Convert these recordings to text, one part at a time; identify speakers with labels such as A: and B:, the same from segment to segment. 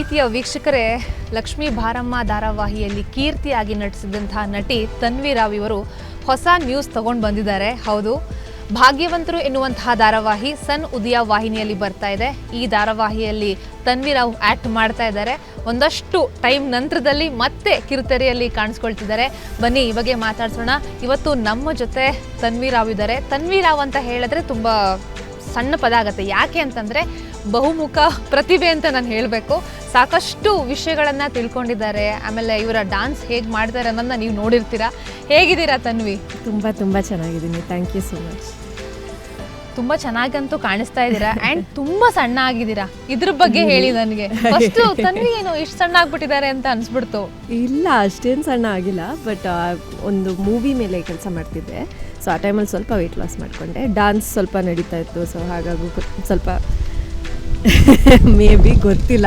A: ಪ್ರೀತಿಯ ವೀಕ್ಷಕರೇ, ಲಕ್ಷ್ಮೀ ಭಾರಮ್ಮ ಧಾರಾವಾಹಿಯಲ್ಲಿ ಕೀರ್ತಿಯಾಗಿ ನಟಿಸಿದಂತಹ ನಟಿ ತನ್ವಿ ರಾವ್ ಇವರು ಹೊಸ ನ್ಯೂಸ್ ತಗೊಂಡು ಬಂದಿದ್ದಾರೆ. ಹೌದು, ಭಾಗ್ಯವಂತರು ಎನ್ನುವಂತಹ ಧಾರಾವಾಹಿ ಸನ್ ಉದಯ ವಾಹಿನಿಯಲ್ಲಿ ಬರ್ತಾ ಇದೆ. ಈ ಧಾರಾವಾಹಿಯಲ್ಲಿ ತನ್ವಿ ರಾವ್ ಆ್ಯಕ್ಟ್ ಮಾಡ್ತಾ ಇದ್ದಾರೆ. ಒಂದಷ್ಟು ಟೈಮ್ ನಂತರದಲ್ಲಿ ಮತ್ತೆ ಕಿರುತೆರೆಯಲ್ಲಿ ಕಾಣಿಸ್ಕೊಳ್ತಿದ್ದಾರೆ. ಬನ್ನಿ ಈ ಬಗ್ಗೆ ಮಾತಾಡ್ಸೋಣ. ಇವತ್ತು ನಮ್ಮ ಜೊತೆ ತನ್ವಿ ರಾವ್ ಇದ್ದಾರೆ. ತನ್ವಿ ರಾವ್ ಅಂತ ಹೇಳಿದ್ರೆ ತುಂಬ ಸಣ್ಣ ಪದ ಆಗುತ್ತೆ. ಯಾಕೆ ಅಂತಂದರೆ ಬಹುಮುಖ ಪ್ರತಿಭೆ ಅಂತ ನಾನು ಹೇಳಬೇಕು. ಸಾಕಷ್ಟು ವಿಷಯಗಳನ್ನು ತಿಳ್ಕೊಂಡಿದ್ದಾರೆ. ಆಮೇಲೆ ಇವರ ಡಾನ್ಸ್ ಹೇಗೆ ಮಾಡ್ತಾರೆ ಅನ್ನೋದನ್ನ ನೀವು ನೋಡಿರ್ತೀರಾ. ಹೇಗಿದ್ದೀರಾ ತನ್ವಿ?
B: ತುಂಬ ಚೆನ್ನಾಗಿದ್ದೀನಿ. Thank you so much.
A: ತುಂಬ ಚೆನ್ನಾಗಂತೂ ಕಾಣಿಸ್ತಾ ಇದ್ದೀರಾ. ಆ್ಯಂಡ್ ತುಂಬ ಸಣ್ಣ ಆಗಿದ್ದೀರಾ. ಇದ್ರ ಬಗ್ಗೆ ಹೇಳಿ ನನಗೆ. ಫಸ್ಟು ತನ್ವಿ ಏನು ಇಷ್ಟು ಸಣ್ಣ ಆಗ್ಬಿಟ್ಟಿದ್ದಾರೆ ಅಂತ ಅನಿಸ್ಬಿಡ್ತು.
B: ಇಲ್ಲ, ಅಷ್ಟೇನು ಸಣ್ಣ ಆಗಿಲ್ಲ. ಬಟ್ ಒಂದು ಮೂವಿ ಮೇಲೆ ಕೆಲಸ ಮಾಡ್ತಿದ್ದೆ. ಸೊ ಆ ಟೈಮಲ್ಲಿ ಸ್ವಲ್ಪ ವೆಯ್ಟ್ ಲಾಸ್ ಮಾಡಿಕೊಂಡೆ. ಡಾನ್ಸ್ ಸ್ವಲ್ಪ ನಡೀತಾ ಇತ್ತು. ಸೊ ಹಾಗಾಗಿ ಸ್ವಲ್ಪ ಮೇ ಬಿ ಗೊತ್ತಿಲ್ಲ,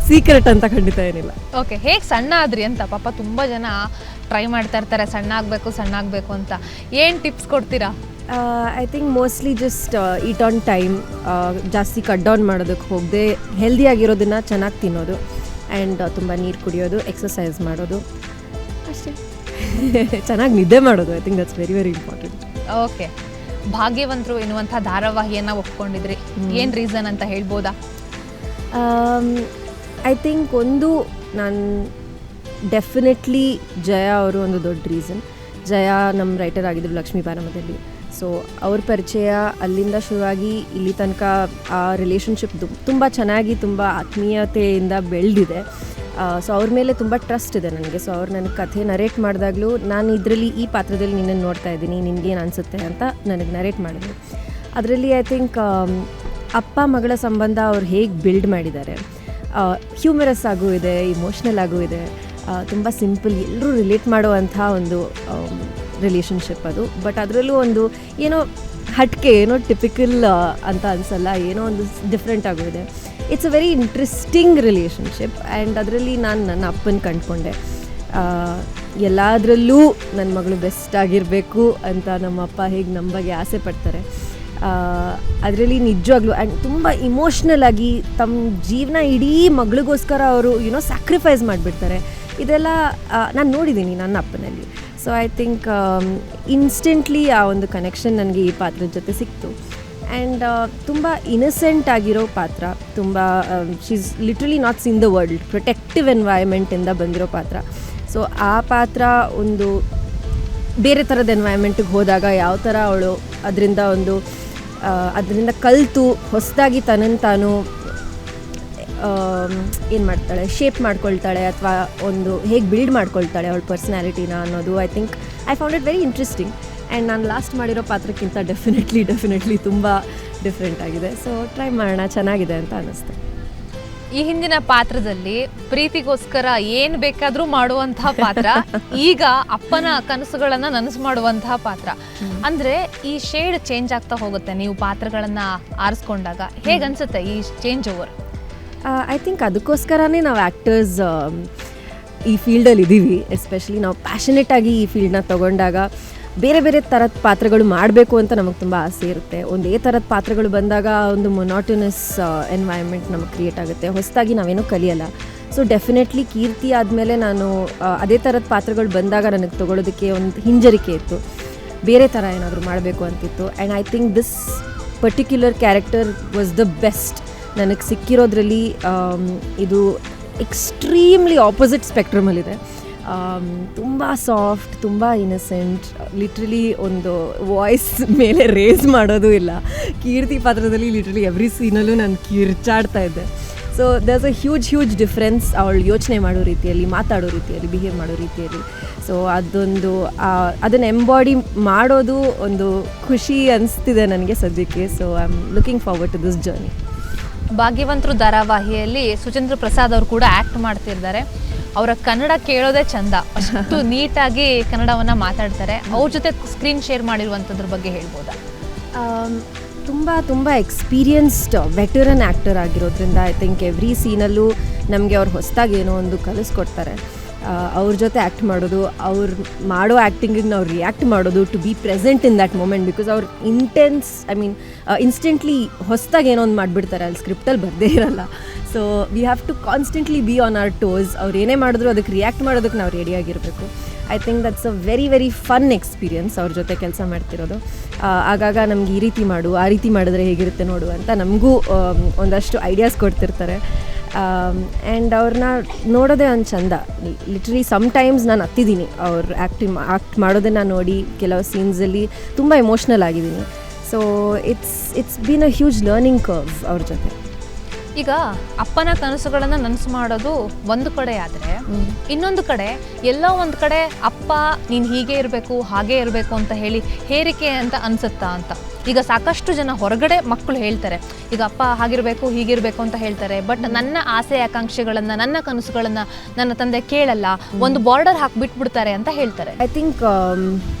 B: ಸೀಕ್ರೆಟ್ ಅಂತ ಖಂಡಿತ ಏನಿಲ್ಲ.
A: ಓಕೆ, ಹೇಗೆ ಸಣ್ಣ ಆದ್ರಿ ಅಂತ? ಪಾಪ ತುಂಬ ಜನ ಟ್ರೈ ಮಾಡ್ತಾ ಇರ್ತಾರೆ ಸಣ್ಣ ಆಗಬೇಕು ಅಂತ. ಏನು ಟಿಪ್ಸ್ ಕೊಡ್ತೀರಾ?
B: I think mostly just eat on time. ಜಾಸ್ತಿ ಕಟ್ ಡೌನ್ ಮಾಡೋದಕ್ಕೆ ಹೋಗದೆ ಹೆಲ್ದಿಯಾಗಿರೋದನ್ನು ಚೆನ್ನಾಗಿ ತಿನ್ನೋದು ಆ್ಯಂಡ್ ತುಂಬ ನೀರು ಕುಡಿಯೋದು, ಎಕ್ಸಸೈಸ್ ಮಾಡೋದು, ಅಷ್ಟೇ. ಚೆನ್ನಾಗಿ ನಿದ್ದೆ ಮಾಡೋದು. I think that's very very important.
A: Okay, ಭಾಗ್ಯವಂತರು ಎನ್ನುವಂಥ ಧಾರಾವಾಹಿಯನ್ನು ಒಪ್ಕೊಂಡಿದ್ರಿ. ಏನು ರೀಸನ್ ಅಂತ ಹೇಳ್ಬೋದಾ?
B: ಐ ಥಿಂಕ್ ಒಂದು ನಾನು ಡೆಫಿನೆಟ್ಲಿ ಜಯ ಅವರು ಒಂದು ದೊಡ್ಡ ರೀಸನ್. ಜಯ ನಮ್ಮ ರೈಟರ್ ಆಗಿದ್ರು ಲಕ್ಷ್ಮೀ ಭಾರಮದಲ್ಲಿ. ಸೊ ಅವ್ರ ಪರಿಚಯ ಅಲ್ಲಿಂದ ಶುರುವಾಗಿ ಇಲ್ಲಿ ತನಕ ಆ ರಿಲೇಷನ್ಶಿಪ್ ತುಂಬ ಚೆನ್ನಾಗಿ ತುಂಬ ಆತ್ಮೀಯತೆಯಿಂದ ಬೆಳೆದಿದೆ. ಸೊ ಅವ್ರ ಮೇಲೆ ತುಂಬ ಟ್ರಸ್ಟ್ ಇದೆ ನನಗೆ. ಸೊ ಅವ್ರು ನನಗೆ ಕಥೆ ನರೇಟ್ ಮಾಡಿದಾಗಲೂ ನಾನು ಇದರಲ್ಲಿ ಈ ಪಾತ್ರದಲ್ಲಿ ನಿನ್ನನ್ನು ನೋಡ್ತಾ ಇದ್ದೀನಿ, ನಿನಗೇನು ಅನಿಸುತ್ತೆ ಅಂತ ನನಗೆ ನರೇಟ್ ಮಾಡಿದ್ರು. ಅದರಲ್ಲಿ ಐ ಥಿಂಕ್ ಅಪ್ಪ ಮಗಳ ಸಂಬಂಧ ಅವ್ರು ಹೇಗೆ ಬಿಲ್ಡ್ ಮಾಡಿದ್ದಾರೆ. ಹ್ಯೂಮರಸ್ ಆಗೂ ಇದೆ, ಇಮೋಷ್ನಲ್ ಆಗೂ ಇದೆ, ತುಂಬ ಸಿಂಪಲ್, ಎಲ್ಲರೂ ರಿಲೇಟ್ ಮಾಡುವಂಥ ಒಂದು ರಿಲೇಷನ್ಶಿಪ್ ಅದು. ಬಟ್ ಅದರಲ್ಲೂ ಒಂದು ಏನೋ ಹಟ್ಕೆ, ಏನೋ ಟಿಪಿಕಲ್ ಅಂತ ಅನಿಸಲ್ಲ, ಏನೋ ಒಂದು ಡಿಫ್ರೆಂಟ್ ಆಗೂ ಇದೆ. It's a very interesting relationship. And ಅದರಲ್ಲಿ ನಾನು ನನ್ನ ಅಪ್ಪನ ಕಂಡುಕೊಂಡೆ. ಎಲ್ಲದರಲ್ಲೂ ನನ್ನ ಮಗಳು ಬೆಸ್ಟ್ ಆಗಿರಬೇಕು ಅಂತ ನಮ್ಮ ಅಪ್ಪ ಹೇಗೆ ನಮ್ಮ ಬಗ್ಗೆ ಆಸೆ ಪಡ್ತಾರೆ, ಅದರಲ್ಲಿ ನಿಜವಾಗ್ಲೂ ಆ್ಯಂಡ್ ತುಂಬ ಇಮೋಷ್ನಲ್ ಆಗಿ ತಮ್ಮ ಜೀವನ ಇಡೀ ಮಗಳಿಗೋಸ್ಕರ ಅವರು ಸ್ಯಾಕ್ರಿಫೈಸ್ ಮಾಡಿಬಿಡ್ತಾರೆ. ಇದೆಲ್ಲ ನಾನು ನೋಡಿದ್ದೀನಿ ನನ್ನ ಅಪ್ಪನಲ್ಲಿ. ಸೊ ಐ ಥಿಂಕ್ ಇನ್ಸ್ಟೆಂಟ್ಲಿ ಆ ಒಂದು ಕನೆಕ್ಷನ್ ನನಗೆ ಈ ಪಾತ್ರದ ಜೊತೆ ಸಿಕ್ತು. ಆ್ಯಂಡ್ ತುಂಬ ಇನ್ನಸೆಂಟ್ ಆಗಿರೋ ಪಾತ್ರ. ತುಂಬ she is literally not seen the world, protective ಎನ್ವೈರ್ಮೆಂಟಿಂದ ಬಂದಿರೋ ಪಾತ್ರ. ಸೊ ಆ ಪಾತ್ರ ಒಂದು ಬೇರೆ ಥರದ ಎನ್ವೈರ್ಮೆಂಟಿಗೆ ಹೋದಾಗ ಯಾವ ಥರ ಅವಳು ಅದರಿಂದ ಕಲಿತು ಹೊಸದಾಗಿ ತನ್ನನ್ನು ತಾನು ಏನು ಮಾಡ್ತಾಳೆ, ಶೇಪ್ ಮಾಡ್ಕೊಳ್ತಾಳೆ, ಅಥವಾ ಒಂದು ಹೇಗೆ ಬಿಲ್ಡ್ ಮಾಡ್ಕೊಳ್ತಾಳೆ ಅವಳ ಪರ್ಸ್ನಾಲಿಟಿನ ಅನ್ನೋದು I think I found it very interesting. And ನಾನು ಲಾಸ್ಟ್ ಮಾಡಿರೋ ಪಾತ್ರಕ್ಕಿಂತ ಡೆಫಿನೆಟ್ಲಿ ತುಂಬ ಡಿಫ್ರೆಂಟ್ ಆಗಿದೆ. ಸೊ ಟ್ರೈ ಮಾಡೋಣ, ಚೆನ್ನಾಗಿದೆ ಅಂತ ಅನ್ನಿಸ್ತು.
A: ಈ ಹಿಂದಿನ ಪಾತ್ರದಲ್ಲಿ ಪ್ರೀತಿಗೋಸ್ಕರ ಏನು ಬೇಕಾದರೂ ಮಾಡುವಂತಹ ಪಾತ್ರ, ಈಗ ಅಪ್ಪನ ಕನಸುಗಳನ್ನು ನನಸು ಮಾಡುವಂತಹ ಪಾತ್ರ. ಅಂದರೆ ಈ ಶೇಡ್ ಚೇಂಜ್ ಆಗ್ತಾ ಹೋಗುತ್ತೆ ನೀವು ಪಾತ್ರಗಳನ್ನು ಆರಿಸ್ಕೊಂಡಾಗ. ಹೇಗನ್ಸುತ್ತೆ ಈ ಚೇಂಜ್ ಓವರ್?
B: ಐ ಥಿಂಕ್ ಅದಕ್ಕೋಸ್ಕರನೇ ನಾವು ಆ್ಯಕ್ಟರ್ಸ್ ಈ ಫೀಲ್ಡಲ್ಲಿ ಇದ್ದೀವಿ. ಎಸ್ಪೆಷಲಿ ನಾವು ಪ್ಯಾಷನೇಟಾಗಿ ಈ ಫೀಲ್ಡನ್ನ ತೊಗೊಂಡಾಗ ಬೇರೆ ಬೇರೆ ಥರದ ಪಾತ್ರಗಳು ಮಾಡಬೇಕು ಅಂತ ನಮಗೆ ತುಂಬ ಆಸೆ ಇರುತ್ತೆ. ಒಂದೇ ಥರದ ಪಾತ್ರಗಳು ಬಂದಾಗ ಒಂದು ಮೊನಾಟನಸ್ ಎನ್ವೈರ್ಮೆಂಟ್ ನಮಗೆ ಕ್ರಿಯೇಟ್ ಆಗುತ್ತೆ, ಹೊಸದಾಗಿ ನಾವೇನೂ ಕಲಿಯಲ್ಲ. ಸೊ ಡೆಫಿನೆಟ್ಲಿ ಕೀರ್ತಿ ಆದಮೇಲೆ ನಾನು ಅದೇ ಥರದ ಪಾತ್ರಗಳು ಬಂದಾಗ ನನಗೆ ತೊಗೊಳೋದಕ್ಕೆ ಒಂದು ಹಿಂಜರಿಕೆ ಇತ್ತು, ಬೇರೆ ಥರ ಏನಾದರೂ ಮಾಡಬೇಕು ಅಂತಿತ್ತು. And I think this particular character was the best ನನಗೆ ಸಿಕ್ಕಿರೋದ್ರಲ್ಲಿ. ಇದು ಎಕ್ಸ್ಟ್ರೀಮ್ಲಿ ಆಪೋಸಿಟ್ ಸ್ಪೆಕ್ಟ್ರಮಲ್ಲಿದೆ. ತುಂಬ ಸಾಫ್ಟ್, ತುಂಬ ಇನ್ನಸೆಂಟ್, ಲಿಟ್ರಲಿ ಒಂದು ವಾಯ್ಸ್ ಮೇಲೆ ರೇಸ್ ಮಾಡೋದು ಇಲ್ಲ. ಕೀರ್ತಿ ಪಾತ್ರದಲ್ಲಿ ಲಿಟ್ರಲಿ ಎವ್ರಿ ಸೀನಲ್ಲೂ ನಾನು ಕಿರ್ಚಾಡ್ತಾ ಇದ್ದೆ. ಸೊ ದರ್ಸ್ ಅ ಹ್ಯೂಜ್ ಡಿಫ್ರೆನ್ಸ್ ಅವಳು ಯೋಚನೆ ಮಾಡೋ ರೀತಿಯಲ್ಲಿ, ಮಾತಾಡೋ ರೀತಿಯಲ್ಲಿ, ಬಿಹೇವ್ ಮಾಡೋ ರೀತಿಯಲ್ಲಿ. ಸೊ ಅದನ್ನು ಎಂಬಾಡಿ ಮಾಡೋದು ಒಂದು ಖುಷಿ ಅನಿಸ್ತಿದೆ ನನಗೆ ಸದ್ಯಕ್ಕೆ. So I am looking forward to this journey.
A: Bhagyavantaru ಧಾರಾವಾಹಿಯಲ್ಲಿ ಸುಚೇಂದ್ರ ಪ್ರಸಾದ್ ಅವರು ಕೂಡ ಆ್ಯಕ್ಟ್ ಮಾಡ್ತಿದ್ದಾರೆ. ಅವರ ಕನ್ನಡ ಕೇಳೋದೇ ಚಂದ, ಅಷ್ಟು ನೀಟಾಗಿ ಕನ್ನಡವನ್ನು ಮಾತಾಡ್ತಾರೆ. ಅವ್ರ ಜೊತೆ ಸ್ಕ್ರೀನ್ ಶೇರ್ ಮಾಡಿರುವಂಥದ್ರ ಬಗ್ಗೆ ಹೇಳ್ಬೋದಾ?
B: ತುಂಬ ಎಕ್ಸ್ಪೀರಿಯನ್ಸ್ಡ್ ವೆಟರನ್ ಆ್ಯಕ್ಟರ್ ಆಗಿರೋದ್ರಿಂದ ಐ ಥಿಂಕ್ ಎವ್ರಿ ಸೀನಲ್ಲೂ ನಮಗೆ ಅವ್ರು ಹೊಸದಾಗಿ ಏನೋ ಒಂದು ಕಲಿಸ್ಕೊಡ್ತಾರೆ. ಅವ್ರ ಜೊತೆ ಆ್ಯಕ್ಟ್ ಮಾಡೋದು, ಅವ್ರು ಮಾಡೋ ಆ್ಯಕ್ಟಿಂಗಿಗೆ ನಾವು ರಿಯಾಕ್ಟ್ ಮಾಡೋದು, to be present in that moment. Because ಅವ್ರು ಇಂಟೆನ್ಸ್, ಐ ಮೀನ್ ಇನ್ಸ್ಟೆಂಟ್ಲಿ ಹೊಸದಾಗಿ ಏನೋ ಒಂದು ಮಾಡಿಬಿಡ್ತಾರೆ, ಅಲ್ಲಿ ಸ್ಕ್ರಿಪ್ಟಲ್ಲಿ ಬರದೇ ಇರಲ್ಲ. So we have to constantly be on our toes. ಅವ್ರು ಏನೇ ಮಾಡಿದ್ರು ಅದಕ್ಕೆ ರಿಯಾಕ್ಟ್ ಮಾಡೋದಕ್ಕೆ ನಾವು ರೆಡಿಯಾಗಿರಬೇಕು. I think that's a very very fun experience ಅವ್ರ ಜೊತೆ ಕೆಲಸ ಮಾಡ್ತಿರೋದು. ಆಗಾಗ ನಮ್ಗೆ ಈ ರೀತಿ ಮಾಡು, ಆ ರೀತಿ ಮಾಡಿದ್ರೆ ಹೇಗಿರುತ್ತೆ ನೋಡು ಅಂತ ನಮಗೂ ಒಂದಷ್ಟು ಐಡಿಯಾಸ್ ಕೊಡ್ತಿರ್ತಾರೆ. ಆ್ಯಂಡ್ ಅವ್ರನ್ನ ನೋಡೋದೇ ಒಂದು ಚಂದ. ಲಿಟ್ರಲಿ ಸಮ್ಟೈಮ್ಸ್ ನಾನು ಹತ್ತಿದ್ದೀನಿ ಅವ್ರು ಆ್ಯಕ್ಟ್ ಮಾಡೋದನ್ನು ನೋಡಿ. ಕೆಲವು ಸೀನ್ಸಲ್ಲಿ ತುಂಬ ಎಮೋಷ್ನಲ್ ಆಗಿದ್ದೀನಿ. So it's been a huge learning curve ಅವ್ರ ಜೊತೆ.
A: ಈಗ ಅಪ್ಪನ ಕನಸುಗಳನ್ನು ನನಸು ಮಾಡೋದು ಒಂದು ಕಡೆ ಆದರೆ, ಇನ್ನೊಂದು ಕಡೆ ಎಲ್ಲೋ ಒಂದು ಕಡೆ ಅಪ್ಪ ನೀನು ಹೀಗೆ ಇರಬೇಕು ಹಾಗೆ ಇರಬೇಕು ಅಂತ ಹೇಳಿ ಹೇರಿಕೆ ಅಂತ ಅನಿಸುತ್ತಾ ಅಂತ. ಈಗ ಸಾಕಷ್ಟು ಜನ ಹೊರಗಡೆ ಮಕ್ಕಳು ಹೇಳ್ತಾರೆ, ಈಗ ಅಪ್ಪ ಹಾಗಿರಬೇಕು ಹೀಗಿರಬೇಕು ಅಂತ ಹೇಳ್ತಾರೆ, ಬಟ್ ನನ್ನ ಆಸೆ ಆಕಾಂಕ್ಷೆಗಳನ್ನು, ನನ್ನ ಕನಸುಗಳನ್ನು ನನ್ನ ತಂದೆ ಕೇಳಲ್ಲ, ಒಂದು ಬಾರ್ಡರ್ ಹಾಕಿಬಿಟ್ಬಿಡ್ತಾರೆ ಅಂತ ಹೇಳ್ತಾರೆ.
B: ಐ ಥಿಂಕ್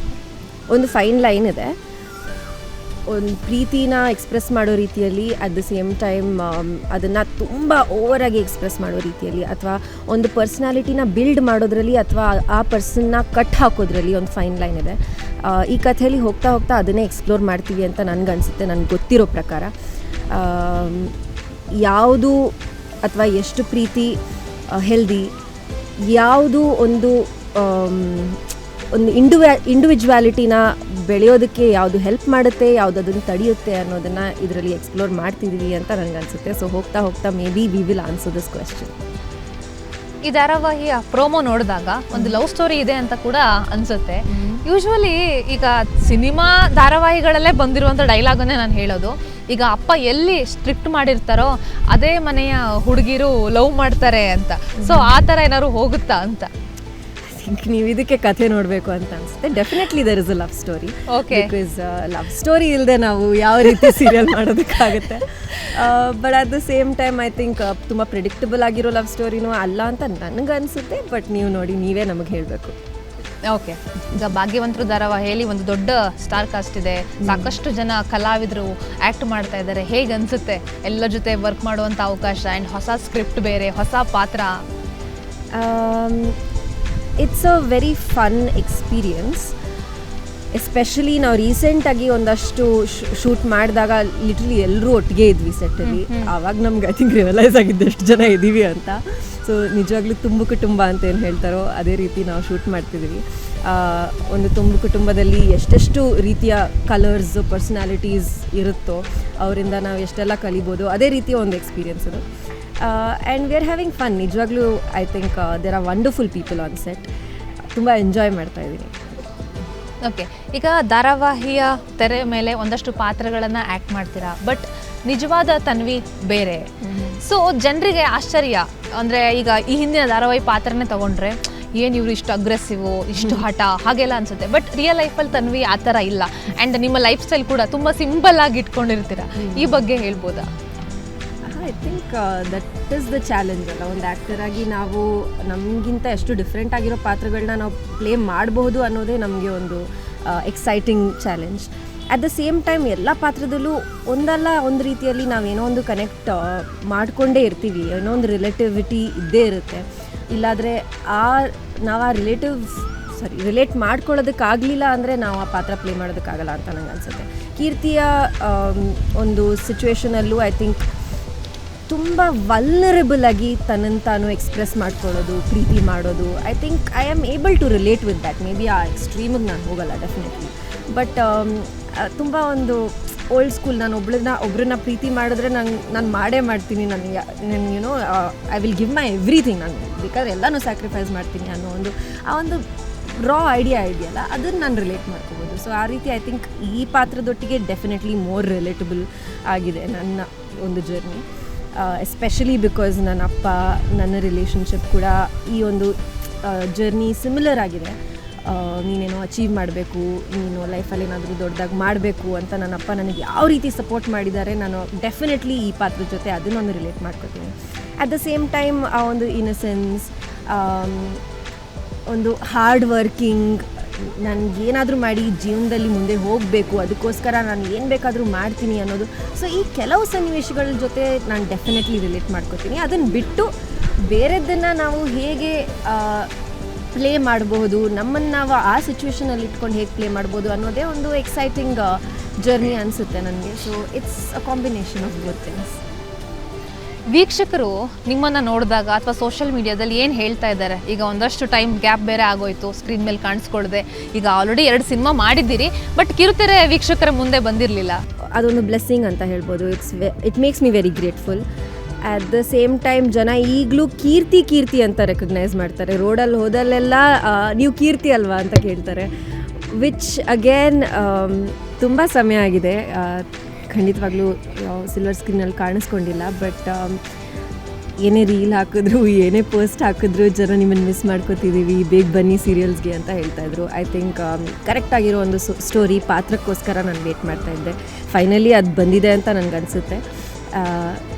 B: ಒಂದು ಫೈನ್ ಲೈನ್ ಇದೆ. ಒಂದು ಪ್ರೀತಿನ ಎಕ್ಸ್ಪ್ರೆಸ್ ಮಾಡೋ ರೀತಿಯಲ್ಲಿ, ಅಟ್ ದ ಸೇಮ್ ಟೈಮ್ ಅದನ್ನು ತುಂಬ ಓವರಾಗಿ ಎಕ್ಸ್ಪ್ರೆಸ್ ಮಾಡೋ ರೀತಿಯಲ್ಲಿ, ಅಥವಾ ಒಂದು ಪರ್ಸ್ನಾಲಿಟಿನ ಬಿಲ್ಡ್ ಮಾಡೋದ್ರಲ್ಲಿ ಅಥವಾ ಆ ಪರ್ಸನ್ನ ಕಟ್ ಹಾಕೋದ್ರಲ್ಲಿ ಒಂದು ಫೈನ್ ಲೈನ್ ಇದೆ. ಈ ಕಥೆಯಲ್ಲಿ ಹೋಗ್ತಾ ಹೋಗ್ತಾ ಅದನ್ನೇ ಎಕ್ಸ್ಪ್ಲೋರ್ ಮಾಡ್ತೀವಿ ಅಂತ ನನಗನ್ಸುತ್ತೆ, ನನಗೆ ಗೊತ್ತಿರೋ ಪ್ರಕಾರ. ಯಾವುದು ಅಥವಾ ಎಷ್ಟು ಪ್ರೀತಿ ಹೆಲ್ದಿ, ಯಾವುದು ಒಂದು ಇಂಡಿವಿಜುವಾಲಿಟಿನ ಬೆಳೆಯೋದಕ್ಕೆ ಯಾವುದು ಹೆಲ್ಪ್ ಮಾಡುತ್ತೆ, ಯಾವುದು ಅದನ್ನು ತಡೆಯುತ್ತೆ ಅನ್ನೋದನ್ನು ಇದರಲ್ಲಿ ಎಕ್ಸ್ಪ್ಲೋರ್ ಮಾಡ್ತಿದ್ದೀವಿ ಅಂತ ನನಗನ್ಸುತ್ತೆ. ಸೊ ಹೋಗ್ತಾ ಹೋಗ್ತಾ may be we will answer this question.
A: ಈ ಧಾರಾವಾಹಿಯ ಪ್ರೋಮೋ ನೋಡಿದಾಗ ಒಂದು ಲವ್ ಸ್ಟೋರಿ ಇದೆ ಅಂತ ಕೂಡ ಅನಿಸುತ್ತೆ. ಯೂಶ್ವಲಿ ಈಗ ಸಿನಿಮಾ ಧಾರಾವಾಹಿಗಳಲ್ಲೇ ಬಂದಿರುವಂಥ ಡೈಲಾಗನ್ನೇ ನಾನು ಹೇಳೋದು, ಈಗ ಅಪ್ಪ ಎಲ್ಲಿ ಸ್ಟ್ರಿಕ್ಟ್ ಮಾಡಿರ್ತಾರೋ ಅದೇ ಮನೆಯ ಹುಡುಗಿರು ಲವ್ ಮಾಡ್ತಾರೆ ಅಂತ. ಸೊ ಆ ಥರ ಏನಾದ್ರು ಹೋಗುತ್ತಾ ಅಂತ.
B: ನೀವು ಇದಕ್ಕೆ ಕಥೆ ನೋಡಬೇಕು ಅಂತ ಅನಿಸುತ್ತೆ. Definitely there is a love story.
A: Okay,
B: because love story ಇಲ್ಲದೆ ನಾವು ಯಾವ ರೀತಿ ಸೀರಿಯಲ್ ಮಾಡೋದಕ್ಕಾಗುತ್ತೆ. But at the same time I think ತುಂಬ ಪ್ರಿಡಿಕ್ಟಬಲ್ ಆಗಿರೋ ಲವ್ ಸ್ಟೋರಿನೂ ಅಲ್ಲ ಅಂತ ನನಗನ್ಸುತ್ತೆ. ಬಟ್ ನೀವು ನೋಡಿ, ನೀವೇ ನಮಗೆ ಹೇಳಬೇಕು.
A: ಓಕೆ, ಈಗ ಭಾಗ್ಯವಂತರು ಧಾರಾವಾಹಿಯಲ್ಲಿ ಒಂದು ದೊಡ್ಡ ಸ್ಟಾರ್ ಕಾಸ್ಟ್ ಇದೆ, ಸಾಕಷ್ಟು ಜನ ಕಲಾವಿದರು ಆ್ಯಕ್ಟ್ ಮಾಡ್ತಾ ಇದ್ದಾರೆ. ಹೇಗೆ ಅನಿಸುತ್ತೆ ಎಲ್ಲ ಜೊತೆ ವರ್ಕ್ ಮಾಡುವಂಥ ಅವಕಾಶ ಆ್ಯಂಡ್ ಹೊಸ ಸ್ಕ್ರಿಪ್ಟ್ ಬೇರೆ, ಹೊಸ ಪಾತ್ರ?
B: It's a very fun experience. Especially ನಾವು ರೀಸೆಂಟಾಗಿ ಒಂದಷ್ಟು ಶೂಟ್ ಮಾಡಿದಾಗ ಲಿಟ್ರಲಿ ಎಲ್ಲರೂ ಒಟ್ಟಿಗೆ ಇದ್ವಿ ಸೆಟ್ಟಲ್ಲಿ. ಆವಾಗ ನಮ್ಗೆ ಐ ಥಿಂಕ್ ರಿಯಲೈಸ್ ಆಗಿದ್ದು ಎಷ್ಟು ಜನ ಇದ್ದೀವಿ ಅಂತ. ಸೊ ನಿಜವಾಗ್ಲೂ ತುಂಬು ಕುಟುಂಬ ಅಂತ ಏನು ಹೇಳ್ತಾರೋ ಅದೇ ರೀತಿ ನಾವು ಶೂಟ್ ಮಾಡ್ತಿದ್ದೀವಿ. ಒಂದು ತುಂಬು ಕುಟುಂಬದಲ್ಲಿ ಎಷ್ಟೆಷ್ಟು ರೀತಿಯ ಕಲರ್ಸ್, ಪರ್ಸ್ನಾಲಿಟೀಸ್ ಇರುತ್ತೋ ಅವರಿಂದ ನಾವು ಎಷ್ಟೆಲ್ಲ ಕಲಿಬೋದು, ಅದೇ ರೀತಿಯ ಒಂದು ಎಕ್ಸ್ಪೀರಿಯನ್ಸ್ ಅದು. And we are having fun. ನಿಜವಾಗ್ಲೂ I think there are wonderful people on set. ತುಂಬ ಎಂಜಾಯ್ ಮಾಡ್ತಾ ಇದ್ದೀನಿ.
A: ಓಕೆ, ಈಗ ಧಾರಾವಾಹಿಯ ತೆರೆ ಮೇಲೆ ಒಂದಷ್ಟು ಪಾತ್ರಗಳನ್ನು ಆ್ಯಕ್ಟ್ ಮಾಡ್ತೀರಾ, ಬಟ್ ನಿಜವಾದ ತನ್ವಿ ಬೇರೆ. ಸೊ ಜನರಿಗೆ ಆಶ್ಚರ್ಯ ಅಂದರೆ, ಈಗ ಈ ಹಿಂದಿನ ಧಾರಾವಾಹಿ ಪಾತ್ರನೇ ತಗೊಂಡ್ರೆ ಏನು ಇವರು ಇಷ್ಟು ಅಗ್ರೆಸಿವು, ಇಷ್ಟು ಹಠ ಹಾಗೆಲ್ಲ ಅನಿಸುತ್ತೆ. ಬಟ್ ರಿಯಲ್ ಲೈಫಲ್ಲಿ ತನ್ವಿ ಆ ಥರ ಇಲ್ಲ. ಆ್ಯಂಡ್ ನಿಮ್ಮ ಲೈಫ್ ಸ್ಟೈಲ್ ಕೂಡ ತುಂಬ ಸಿಂಪಲ್ ಆಗಿ ಇಟ್ಕೊಂಡಿರ್ತೀರ. ಈ ಬಗ್ಗೆ ಹೇಳ್ಬೋದಾ?
B: I think that is the challenge ಅಲ್ಲ. ಒಂದು ಆ್ಯಕ್ಟರಾಗಿ ನಾವು ನಮಗಿಂತ ಎಷ್ಟು ಡಿಫ್ರೆಂಟ್ ಆಗಿರೋ ಪಾತ್ರಗಳನ್ನ ನಾವು ಪ್ಲೇ ಮಾಡಬಹುದು ಅನ್ನೋದೇ ನಮಗೆ ಒಂದು exciting challenge. At the same time ಎಲ್ಲ ಪಾತ್ರದಲ್ಲೂ ಒಂದಲ್ಲ ಒಂದು ರೀತಿಯಲ್ಲಿ ನಾವೇನೋ ಒಂದು ಕನೆಕ್ಟ್ ಮಾಡಿಕೊಂಡೇ ಇರ್ತೀವಿ, ಏನೋ ಒಂದು ರಿಲೇಟಿವಿಟಿ ಇದ್ದೇ ಇರುತ್ತೆ. ಇಲ್ಲಾದರೆ ನಾವು ಆ ರಿಲೇಟ್ ಮಾಡ್ಕೊಳ್ಳೋದಕ್ಕಾಗಲಿಲ್ಲ ಅಂದರೆ ನಾವು ಆ ಪಾತ್ರ ಪ್ಲೇ ಮಾಡೋದಕ್ಕಾಗಲ್ಲ ಅಂತ ನಂಗೆ ಅನಿಸುತ್ತೆ. ಕೀರ್ತಿಯ ಒಂದು ಸಿಚುವೇಷನಲ್ಲೂ ಐ ಥಿಂಕ್ ತುಂಬ ವಲ್ನರಬಲ್ ಆಗಿ ತನ್ನನ್ನು ತಾನು ಎಕ್ಸ್ಪ್ರೆಸ್ ಮಾಡ್ಕೊಳ್ಳೋದು, ಪ್ರೀತಿ ಮಾಡೋದು. I think I am able to relate with that. Maybe ಆ ಎಕ್ಸ್ಟ್ರೀಮಿಗೆ ನಾನು ಹೋಗಲ್ಲ ಡೆಫಿನೆಟ್ಲಿ. ಬಟ್ ತುಂಬ ಒಂದು ಓಲ್ಡ್ ಸ್ಕೂಲ್, ನಾನು ಒಬ್ಬರನ್ನ ಪ್ರೀತಿ ಮಾಡಿದ್ರೆ ನಾನು ಮಾಡೇ ಮಾಡ್ತೀನಿ, ನನಗೆ you know I will give my everything, ನಾನು ಬೇಕಾದ್ರೆ ಎಲ್ಲನೂ ಸ್ಯಾಕ್ರಿಫೈಸ್ ಮಾಡ್ತೀನಿ ಅನ್ನೋ ಆ ಒಂದು ರಾ ಐಡಿಯಾ ಇದೆಯಲ್ಲ, ಅದನ್ನು ನಾನು ರಿಲೇಟ್ ಮಾಡ್ಕೋಬೋದು. ಸೊ ಆ ರೀತಿ ಐ ಥಿಂಕ್ ಈ ಪಾತ್ರದೊಟ್ಟಿಗೆ ಡೆಫಿನೆಟ್ಲಿ ಮೋರ್ ರಿಲೇಟಬಲ್ ಆಗಿದೆ ನನ್ನ ಒಂದು ಜರ್ನಿ. ಎಸ್ಪೆಷಲಿ ಬಿಕಾಸ್ ನನ್ನ ಅಪ್ಪ, ನನ್ನ ರಿಲೇಷನ್ಶಿಪ್ ಕೂಡ ಈ ಒಂದು ಜರ್ನಿ ಸಿಮಿಲರ್ ಆಗಿದೆ. ನೀನೇನೋ ಅಚೀವ್ ಮಾಡಬೇಕು, ನೀನು ಲೈಫಲ್ಲಿ ಏನಾದರೂ ದೊಡ್ಡದಾಗಿ ಮಾಡಬೇಕು ಅಂತ ನನ್ನಪ್ಪ ನನಗೆ ಯಾವ ರೀತಿ ಸಪೋರ್ಟ್ ಮಾಡಿದ್ದಾರೆ, ನಾನು ಡೆಫಿನೆಟ್ಲಿ ಈ ಪಾತ್ರದ ಜೊತೆ ಅದನ್ನೊಂದು ರಿಲೇಟ್ ಮಾಡ್ಕೊತೀನಿ. ಅಟ್ ದ ಸೇಮ್ ಟೈಮ್ ಆ ಒಂದು ಇನ್ನಸೆನ್ಸ್, ಒಂದು ಹಾರ್ಡ್ ವರ್ಕಿಂಗ್, ನನಗೇನಾದರೂ ಮಾಡಿ ಜೀವನದಲ್ಲಿ ಮುಂದೆ ಹೋಗಬೇಕು, ಅದಕ್ಕೋಸ್ಕರ ನಾನು ಏನು ಬೇಕಾದರೂ ಮಾಡ್ತೀನಿ ಅನ್ನೋದು. ಸೊ ಈ ಕೆಲವು ಸನ್ನಿವೇಶಗಳ ಜೊತೆ ನಾನು ಡೆಫಿನೆಟ್ಲಿ ರಿಲೇಟ್ ಮಾಡ್ಕೊತೀನಿ. ಅದನ್ನು ಬಿಟ್ಟು ಬೇರೆದ್ದನ್ನು ನಾವು ಹೇಗೆ ಪ್ಲೇ ಮಾಡಬಹುದು, ನಮ್ಮನ್ನು ನಾವು ಆ ಸಿಚುವೇಶನಲ್ಲಿ ಇಟ್ಕೊಂಡು ಹೇಗೆ ಪ್ಲೇ ಮಾಡ್ಬೋದು ಅನ್ನೋದೇ ಒಂದು ಎಕ್ಸೈಟಿಂಗ್ ಜರ್ನಿ ಅನಿಸುತ್ತೆ ನನಗೆ. So it's a combination of both things.
A: ವೀಕ್ಷಕರು ನಿಮ್ಮನ್ನು ನೋಡಿದಾಗ ಅಥವಾ ಸೋಷಿಯಲ್ ಮೀಡಿಯಾದಲ್ಲಿ ಏನು ಹೇಳ್ತಾ ಇದ್ದಾರೆ, ಈಗ ಒಂದಷ್ಟು ಟೈಮ್ ಗ್ಯಾಪ್ ಬೇರೆ ಆಗೋಯ್ತು, ಸ್ಕ್ರೀನ್ ಮೇಲೆ ಕಾಣಿಸ್ಕೊಳ್ದೆ, ಈಗ ಆಲ್ರೆಡಿ 2 ಸಿನಿಮಾ ಮಾಡಿದ್ದೀರಿ, ಬಟ್ ಕಿರುತೆರೆ ವೀಕ್ಷಕರ ಮುಂದೆ ಬಂದಿರಲಿಲ್ಲ.
B: ಅದೊಂದು ಬ್ಲೆಸ್ಸಿಂಗ್ ಅಂತ ಹೇಳ್ಬೋದು. It makes me very grateful. At the same time ಜನ ಈಗಲೂ ಕೀರ್ತಿ ಅಂತ ರೆಕಗ್ನೈಸ್ ಮಾಡ್ತಾರೆ. ರೋಡಲ್ಲಿ ಹೋದಲ್ಲೆಲ್ಲ ನೀವು ಕೀರ್ತಿ ಅಲ್ವಾ ಅಂತ ಕೇಳ್ತಾರೆ, ವಿಚ್ ಅಗೇನ್ ತುಂಬ ಸಮಯ ಆಗಿದೆ. ಖಂಡಿತವಾಗ್ಲೂ ಸಿಲ್ವರ್ ಸ್ಕ್ರೀನಲ್ಲಿ ಕಾಣಿಸ್ಕೊಂಡಿಲ್ಲ, ಬಟ್ ಏನೇ ರೀಲ್ ಹಾಕಿದ್ರು, ಏನೇ ಪೋಸ್ಟ್ ಹಾಕಿದ್ರು ಜನ ನಿಮ್ಮನ್ನು ಮಿಸ್ ಮಾಡ್ಕೋತಿದ್ದೀವಿ, ಬೇಗ ಬನ್ನಿ ಸೀರಿಯಲ್ಸ್ಗೆ ಅಂತ ಹೇಳ್ತಾಯಿದ್ರು. ಐ ಥಿಂಕ್ ಕರೆಕ್ಟಾಗಿರೋ ಒಂದು ಸ್ಟೋರಿ ಪಾತ್ರಕ್ಕೋಸ್ಕರ ನಾನು ವೇಟ್ ಮಾಡ್ತಾಯಿದ್ದೆ. ಫೈನಲಿ ಅದು ಬಂದಿದೆ ಅಂತ ನನಗನ್ಸುತ್ತೆ.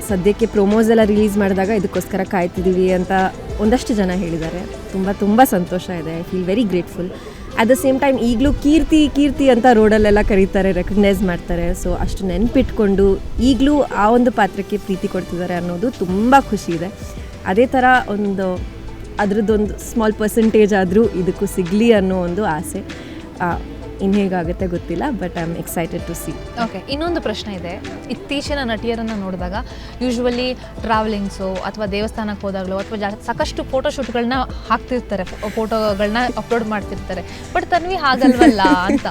B: ಸದ್ಯಕ್ಕೆ ಪ್ರೊಮೋಸ್ ಎಲ್ಲ ರಿಲೀಸ್ ಮಾಡಿದಾಗ ಇದಕ್ಕೋಸ್ಕರ ಕಾಯ್ತಿದ್ದೀವಿ ಅಂತ ಒಂದಷ್ಟು ಜನ ಹೇಳಿದ್ದಾರೆ. ತುಂಬ ಸಂತೋಷ ಇದೆ. I feel very grateful. At the same time ಈಗಲೂ ಕೀರ್ತಿ ಅಂತ ರೋಡಲ್ಲೆಲ್ಲ ಕರೀತಾರೆ, ರೆಕಗ್ನೈಸ್ ಮಾಡ್ತಾರೆ. ಸೊ ಅಷ್ಟು ನೆನಪಿಟ್ಕೊಂಡು ಈಗಲೂ ಆ ಒಂದು ಪಾತ್ರಕ್ಕೆ ಪ್ರೀತಿ ಕೊಡ್ತಿದ್ದಾರೆ ಅನ್ನೋದು ತುಂಬ ಖುಷಿ ಇದೆ. ಅದೇ ಥರ ಅದರದ್ದೊಂದು ಸ್ಮಾಲ್ ಪರ್ಸೆಂಟೇಜ್ ಆದರೂ ಇದಕ್ಕೂ ಸಿಗಲಿ ಅನ್ನೋ ಒಂದು ಆಸೆ. ಇನ್ನು ಹೇಗಾಗುತ್ತೆ ಗೊತ್ತಿಲ್ಲ, but I am excited to see.
A: Okay, ಇನ್ನೊಂದು ಪ್ರಶ್ನೆ ಇದೆ. ಇತ್ತೀಚಿನ ನಟಿಯರನ್ನು ನೋಡಿದಾಗ ಯೂಶ್ವಲಿ ಟ್ರಾವೆಲಿಂಗ್ಸು ಅಥವಾ ದೇವಸ್ಥಾನಕ್ಕೆ ಹೋದಾಗಲೂ ಅಥವಾ ಸಾಕಷ್ಟು ಫೋಟೋಶೂಟ್ಗಳನ್ನ ಹಾಕ್ತಿರ್ತಾರೆ, ಫೋಟೋಗಳನ್ನ ಅಪ್ಲೋಡ್ ಮಾಡ್ತಿರ್ತಾರೆ. ಬಟ್ ತನ್ವಿ ಹಾಗಲ್ವಲ್ಲ ಅಂತ,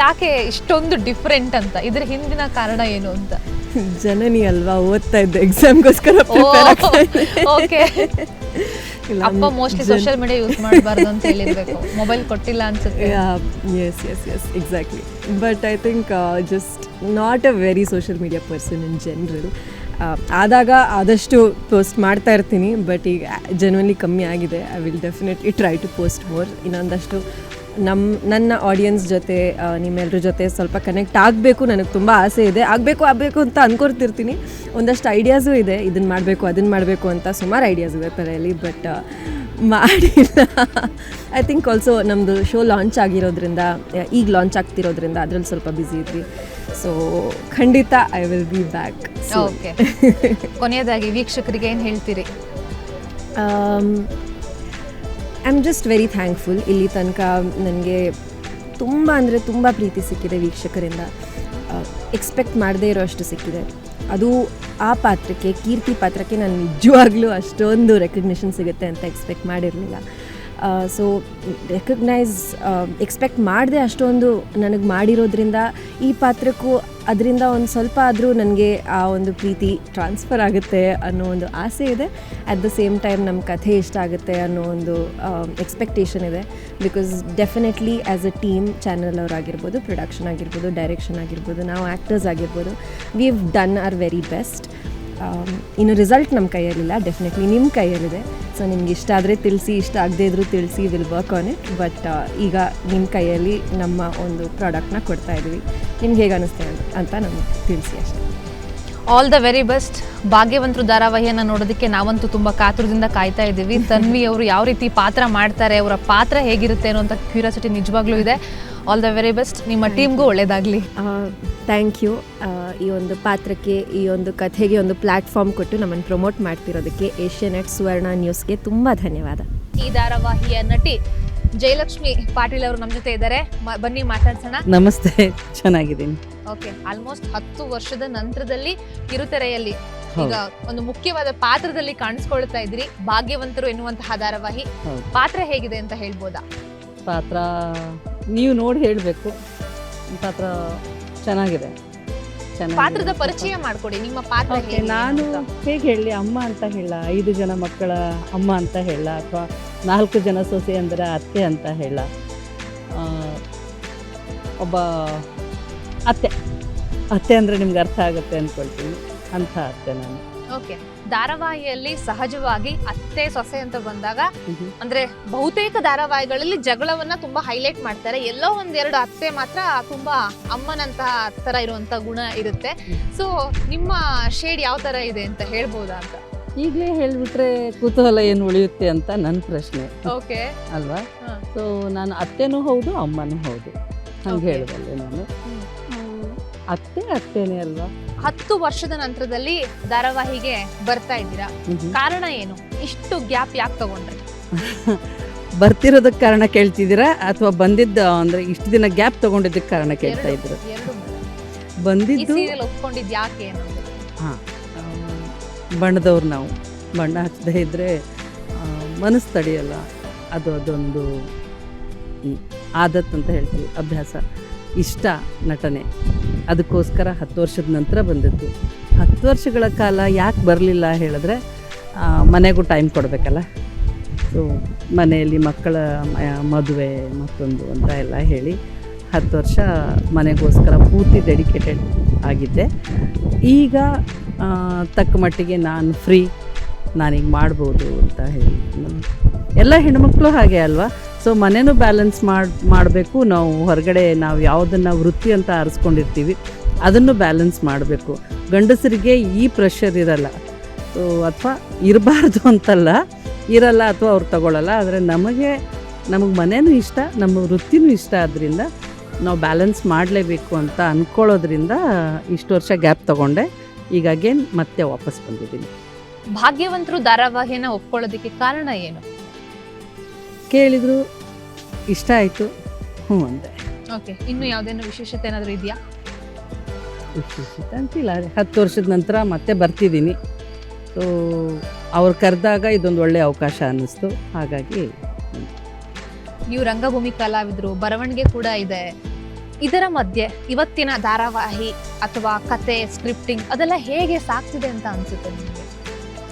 A: ಯಾಕೆ ಇಷ್ಟೊಂದು ಡಿಫ್ರೆಂಟ್ ಅಂತ? ಇದ್ರ ಹಿಂದಿನ ಕಾರಣ ಏನು ಅಂತ?
B: ಜನನಿ ಅಲ್ವಾ, ಓದ್ತಾ ಇದ್ದೆ, ಎಕ್ಸಾಮ್ಗೋಸ್ಕರ.
A: ಓಕೆ, ಅಪ್ಪ ಮೋಸ್ಟ್ಲಿ ಸೋಷಿಯಲ್ ಮೀಡಿಯಾ ಯೂಸ್ ಮಾಡಬಾರ್ದು ಅಂತ ಹೇಳಿರ್ಬೇಕು, ಮೊಬೈಲ್ ಕೊಟ್ಟಿಲ್ಲ ಅನ್ಸುತ್ತೆ.
B: Yes exactly. But I think just not a very social media person in general. ಆದಾಗ ಆದಷ್ಟು ಪೋಸ್ಟ್ ಮಾಡ್ತಾ ಇರ್ತೀನಿ, ಬಟ್ ಈಗ ಜೆನ್ಯುನ್ಲಿ ಕಮ್ಮಿ ಆಗಿದೆ. I will definitely try to post more. ಇನ್ನೊಂದಷ್ಟು ನನ್ನ ಆಡಿಯನ್ಸ್ ಜೊತೆ, ನಿಮ್ಮೆಲ್ಲರ ಜೊತೆ ಸ್ವಲ್ಪ ಕನೆಕ್ಟ್ ಆಗಬೇಕು. ನನಗೆ ತುಂಬ ಆಸೆ ಇದೆ, ಆಗಬೇಕು ಅಂತ ಅಂದ್ಕೊಳ್ತಿರ್ತೀನಿ. ಒಂದಷ್ಟು ಐಡಿಯಾಸು ಇದೆ, ಇದನ್ನು ಮಾಡಬೇಕು ಅದನ್ನು ಮಾಡಬೇಕು ಅಂತ ಸುಮಾರು ಐಡಿಯಾಸ್ ಇದೆ ತಲೆಯಲ್ಲಿ, ಬಟ್ ಮಾಡಿಲ್ಲ. ಐ ಥಿಂಕ್ ಆಲ್ಸೋ ನಮ್ಮದು ಶೋ ಲಾಂಚ್ ಆಗಿರೋದ್ರಿಂದ, ಈಗ ಲಾಂಚ್ ಆಗ್ತಿರೋದ್ರಿಂದ ಅದರಲ್ಲಿ ಸ್ವಲ್ಪ ಬ್ಯುಸಿ ಇದ್ವಿ. ಸೊ ಖಂಡಿತ I will be back.
A: Okay, ಕೊನೆಯದಾಗಿ ವೀಕ್ಷಕರಿಗೆ ಏನು ಹೇಳ್ತೀರಿ?
B: I am just very thankful. ಇಲ್ಲಿ ತನಕ ನನಗೆ ತುಂಬ ಪ್ರೀತಿ ಸಿಕ್ಕಿದೆ ವೀಕ್ಷಕರಿಂದ. ಎಕ್ಸ್ಪೆಕ್ಟ್ ಮಾಡದೇ ಇರೋ ಅಷ್ಟು ಸಿಕ್ಕಿದೆ. ಅದು ಆ ಪಾತ್ರಕ್ಕೆ, ಕೀರ್ತಿ ಪಾತ್ರಕ್ಕೆ ನಾನು ನಿಜವಾಗ್ಲೂ ಅಷ್ಟೊಂದು ರೆಕಗ್ನಿಷನ್ ಸಿಗುತ್ತೆ ಅಂತ ಎಕ್ಸ್ಪೆಕ್ಟ್ ಮಾಡಿರಲಿಲ್ಲ. ಸೊ ಎಕ್ಸ್ಪೆಕ್ಟ್ ಮಾಡದೆ ಅಷ್ಟೊಂದು ನನಗೆ ಮಾಡಿರೋದ್ರಿಂದ ಈ ಪಾತ್ರಕ್ಕೂ ಅದರಿಂದ ಒಂದು ಸ್ವಲ್ಪ ಆದರೂ ನನಗೆ ಆ ಒಂದು ಪ್ರೀತಿ ಟ್ರಾನ್ಸ್ಫರ್ ಆಗುತ್ತೆ ಅನ್ನೋ ಒಂದು ಆಸೆ ಇದೆ. ಅಟ್ ದ ಸೇಮ್ ಟೈಮ್ ನಮ್ಮ ಕಥೆ ಇಷ್ಟ ಆಗುತ್ತೆ ಅನ್ನೋ ಒಂದು ಎಕ್ಸ್ಪೆಕ್ಟೇಷನ್ ಇದೆ. Because definitely as a team, channel ಅವರಾಗಿರ್ಬೋದು, ಪ್ರೊಡಕ್ಷನ್ ಆಗಿರ್ಬೋದು, ಡೈರೆಕ್ಷನ್ ಆಗಿರ್ಬೋದು, ನಾವು ಆ್ಯಕ್ಟರ್ಸ್ ಆಗಿರ್ಬೋದು, we have done our very best. ಇನ್ನು ರಿಸಲ್ಟ್ ನಮ್ಮ ಕೈಯಲ್ಲಿಲ್ಲ, ಡೆಫಿನೆಟ್ಲಿ ನಿಮ್ಮ ಕೈಯಲ್ಲಿದೆ. ಸೊ ನಿಮ್ಗೆ ಇಷ್ಟ ಆದರೆ ತಿಳಿಸಿ, ಇಷ್ಟ ಆಗದೇ ಇದ್ರೂ ತಿಳಿಸಿ, will work on it. But ಈಗ ನಿಮ್ಮ ಕೈಯಲ್ಲಿ ನಮ್ಮ ಒಂದು ಪ್ರಾಡಕ್ಟ್ನ ಕೊಡ್ತಾ ಇದ್ದೀವಿ. ನಿಮ್ಗೆ ಹೇಗೆ ಅನ್ನಿಸ್ತೆ ಅಂತ ನಮ್ಗೆ ತಿಳಿಸಿ ಅಷ್ಟೇ.
A: All the very best. Bhagyavantaru ಧಾರಾವಾಹಿಯನ್ನು ನೋಡೋದಕ್ಕೆ ನಾವಂತೂ ತುಂಬ ಕಾತುರದಿಂದ ಕಾಯ್ತಾ ಇದ್ದೀವಿ. ತನ್ವಿ ಅವರು ಯಾವ ರೀತಿ ಪಾತ್ರ ಮಾಡ್ತಾರೆ, ಅವರ ಪಾತ್ರ ಹೇಗಿರುತ್ತೆ ಅನ್ನೋಂಥ ಕ್ಯೂರಿಯಾಸಿಟಿ ನಿಜವಾಗ್ಲೂ ಇದೆ. All the very best. ನಿಮ್ಮ ಟೀಮ್ಗೂ ಒಳ್ಳೆಯದಾಗಲಿ.
B: Thank you. ಈ ಒಂದು ಪಾತ್ರಕ್ಕೆ, ಈ ಒಂದು ಕಥೆಗೆ ಒಂದು ಪ್ಲ್ಯಾಟ್ಫಾರ್ಮ್ ಕೊಟ್ಟು ನಮ್ಮನ್ನು ಪ್ರಮೋಟ್ ಮಾಡ್ತಿರೋದಕ್ಕೆ ಏಷ್ಯಾನೆಟ್ ಸುವರ್ಣ ನ್ಯೂಸ್ಗೆ ತುಂಬ ಧನ್ಯವಾದ.
A: ಈ ಧಾರಾವಾಹಿಯ ನಟಿ ಜಯಲಕ್ಷ್ಮಿ ಪಾಟೀಲ್ ಅವರು ನಮ್ಮ ಜೊತೆ ಇದ್ದಾರೆ. ಬನ್ನಿ ಮಾತಾಡ್ಸೋಣ.
C: ನಮಸ್ತೆ, ಚೆನ್ನಾಗಿದ್ದೀನಿ.
A: ಓಕೆ, ಆಲ್ಮೋಸ್ಟ್ 10 ವರ್ಷದ ನಂತರದಲ್ಲಿ ಕಿರುತೆರೆಯಲ್ಲಿ ಈಗ ಒಂದು ಮುಖ್ಯವಾದ ಪಾತ್ರದಲ್ಲಿ ಕಾಣಿಸ್ಕೊಳ್ತಾ ಇದ್ರಿ. ಭಾಗ್ಯವಂತರು ಎನ್ನುವಂತಹ ಧಾರಾವಾಹಿ ಪಾತ್ರ ಹೇಗಿದೆ ಅಂತ ಹೇಳ್ಬೋದಾ?
C: ಪಾತ್ರ ನೀವು ನೋಡಿ ಹೇಳಬೇಕು. ಪಾತ್ರ ಚೆನ್ನಾಗಿದೆ.
A: ಪಾತ್ರದ ಪರಿಚಯ ಮಾಡ್ಕೊಡಿ, ನಿಮ್ಮ ಪಾತ್ರ ಹೇಗೆ?
C: ನಾನು ಹೇಗೆ ಹೇಳಿ, ಅಮ್ಮ ಅಂತ ಹೇಳ, 5 ಜನ ಮಕ್ಕಳ ಅಮ್ಮ ಅಂತ ಹೇಳ, ಅಥವಾ 4 ಜನ ಸೊಸೆ ಅಂದರೆ ಅತ್ತೆ ಅಂತ ಹೇಳ, ಒಬ್ಬ ಅತ್ತೆ ಅಂದರೆ ನಿಮ್ಗೆ ಅರ್ಥ ಆಗುತ್ತೆ ಅಂದ್ಕೊಳ್ತೀನಿ, ಅಂಥ ಅತ್ತೆ ನಾನು.
A: ಓಕೆ, ಧಾರಾವಾಹಿಯಲ್ಲಿ ಸಹಜವಾಗಿ ಅತ್ತೆ ಸೊಸೆ ಅಂತ ಬಂದಾಗ, ಅಂದ್ರೆ ಬಹುತೇಕ ಧಾರಾವಾಹಿಗಳಲ್ಲಿ ಜಗಳವನ್ನ ತುಂಬಾ ಹೈಲೈಟ್ ಮಾಡ್ತಾರೆ. ಎಲ್ಲೋ 1-2 ಅತ್ತೆ ಮಾತ್ರ ತುಂಬಾ ಅಮ್ಮನಂತಹ ತರ ಇರುವಂತ ಗುಣ ಇರುತ್ತೆ. ಸೊ ನಿಮ್ಮ ಶೇಡ್ ಯಾವ ತರ ಇದೆ ಅಂತ ಹೇಳ್ಬೋದಾ ಅಂತ?
C: ಈಗಲೇ ಹೇಳ್ಬಿಟ್ರೆ ಕುತೂಹಲ ಏನು ಉಳಿಯುತ್ತೆ ಅಂತ ನನ್ನ ಪ್ರಶ್ನೆ.
A: ಓಕೆ
C: ಅಲ್ವಾ? ಸೊ ನಾನು ಅತ್ತೆನೂ ಹೌದು, ಅಮ್ಮನೂ ಹೌದು, ಹಂಗೆ ಹೇಳಬಲ್ಲೆ ನಾನು. ಅತ್ತೇನೆ ಅಲ್ವಾ?
A: 10 ವರ್ಷದ ನಂತರದಲ್ಲಿ ಧಾರಾವಾಹಿಗೆ ಬರ್ತಾ ಇದ್ದೀರಾ, ಕಾರಣ ಏನು? ಇಷ್ಟು ಗ್ಯಾಪ್ ಯಾಕೆ ತಗೊಂಡ್ರಿ?
C: ಬರ್ತಿರೋದಕ್ಕೆ ಕಾರಣ ಕೇಳ್ತಿದ್ದೀರಾ ಅಥವಾ ಬಂದಿದ್ದ ಅಂದರೆ ಇಷ್ಟು ದಿನ ಗ್ಯಾಪ್ ತೊಗೊಂಡಿದ್ದಕ್ಕೆ ಕಾರಣ ಕೇಳ್ತಾ ಇದ್ರು?
A: ಈ
C: ಬಂದಿದ್ದು
A: ಸೀರಿಯಲ್ ಒಪ್ಕೊಂಡಿದ್ದು ಯಾಕೆ ಅನ್ನೋದು?
C: ಹಾಂ, ಬಣ್ಣದವ್ರು ನಾವು ಬಣ್ಣ ಹಚ್ಚದೇ ಇದ್ದರೆ ಮನಸ್ಸು ತಡೆಯಲ್ಲ. ಅದೊಂದು ಆದತ್ ಅಂತ ಹೇಳ್ತೀವಿ, ಅಭ್ಯಾಸ, ಇಷ್ಟ ನಟನೆ. ಅದಕ್ಕೋಸ್ಕರ 10 ವರ್ಷದ ನಂತರ ಬಂದಿತ್ತು. 10 ವರ್ಷಗಳ ಕಾಲ ಯಾಕೆ ಬರಲಿಲ್ಲ ಹೇಳಿದ್ರೆ ಮನೆಗೂ ಟೈಮ್ ಕೊಡಬೇಕಲ್ಲ. ಸೊ ಮನೆಯಲ್ಲಿ ಮಕ್ಕಳ ಮದುವೆ ಮತ್ತೊಂದು ಅಂತ ಎಲ್ಲ ಹೇಳಿ 10 ವರ್ಷ ಮನೆಗೋಸ್ಕರ ಪೂರ್ತಿ ಡೆಡಿಕೇಟೆಡ್ ಆಗಿದ್ದೆ. ಈಗ ತಕ್ಕ ಮಟ್ಟಿಗೆ ನಾನು ಫ್ರೀ, ನಾನೀಗ ಮಾಡ್ಬೋದು ಅಂತ ಹೇಳಿ. ಎಲ್ಲ ಹೆಣ್ಮಕ್ಳು ಹಾಗೆ ಅಲ್ವಾ? ಸೊ ಮನೇನೂ ಬ್ಯಾಲೆನ್ಸ್ ಮಾಡಬೇಕು. ನಾವು ಹೊರಗಡೆ ನಾವು ಯಾವುದನ್ನು ವೃತ್ತಿ ಅಂತ ಆರಿಸ್ಕೊಂಡಿರ್ತೀವಿ ಅದನ್ನು ಬ್ಯಾಲೆನ್ಸ್ ಮಾಡಬೇಕು. ಗಂಡಸರಿಗೆ ಈ ಪ್ರೆಷರ್ ಇರಲ್ಲ, ಸೊ ಅಥವಾ ಇರಬಾರ್ದು ಅಂತಲ್ಲ, ಇರಲ್ಲ ಅಥವಾ ಅವ್ರು ತಗೊಳ್ಳಲ್ಲ. ಆದರೆ ನಮಗೆ ಮನೇನೂ ಇಷ್ಟ, ನಮ್ಮ ವೃತ್ತಿನೂ ಇಷ್ಟ. ಆದ್ದರಿಂದ ನಾವು ಬ್ಯಾಲೆನ್ಸ್ ಮಾಡಲೇಬೇಕು ಅಂತ ಅಂದ್ಕೊಳ್ಳೋದ್ರಿಂದ ಇಷ್ಟು ವರ್ಷ ಗ್ಯಾಪ್ ತೊಗೊಂಡೆ. ಈಗ ಅಗೇನ್ ಮತ್ತೆ ವಾಪಸ್ ಬಂದಿದ್ದೀನಿ.
A: ಭಾಗ್ಯವಂತರು ಧಾರಾವಾಹಿನ ಒಪ್ಕೊಳ್ಳೋದಕ್ಕೆ ಕಾರಣ ಏನು?
C: ಕೇಳಿದ್ರು, ಇಷ್ಟ ಆಯಿತು, ಹ್ಞೂ ಅಂದೆ.
A: ಓಕೆ, ಇನ್ನು ಯಾವುದೇನೋ ವಿಶೇಷತೆ ಏನಾದರೂ ಇದೆಯಾ?
C: ವಿಶೇಷತೆ ಅಂತಿಲ್ಲ, 10 ವರ್ಷದ ನಂತರ ಮತ್ತೆ ಬರ್ತಿದ್ದೀನಿ. ಸೊ ಅವ್ರು ಕರೆದಾಗ ಇದೊಂದು ಒಳ್ಳೆಯ ಅವಕಾಶ ಅನ್ನಿಸ್ತು. ಹಾಗಾಗಿ
A: ನೀವು ರಂಗಭೂಮಿ ಕಲಾವಿದರು, ಬರವಣಿಗೆ ಕೂಡ ಇದೆ. ಇದರ ಮಧ್ಯೆ ಇವತ್ತಿನ ಧಾರಾವಾಹಿ ಅಥವಾ ಕತೆ, ಸ್ಕ್ರಿಪ್ಟಿಂಗ್ ಅದೆಲ್ಲ ಹೇಗೆ ಸಾಗ್ತಿದೆ ಅಂತ ಅನ್ಸುತ್ತೆ ನಿಮಗೆ?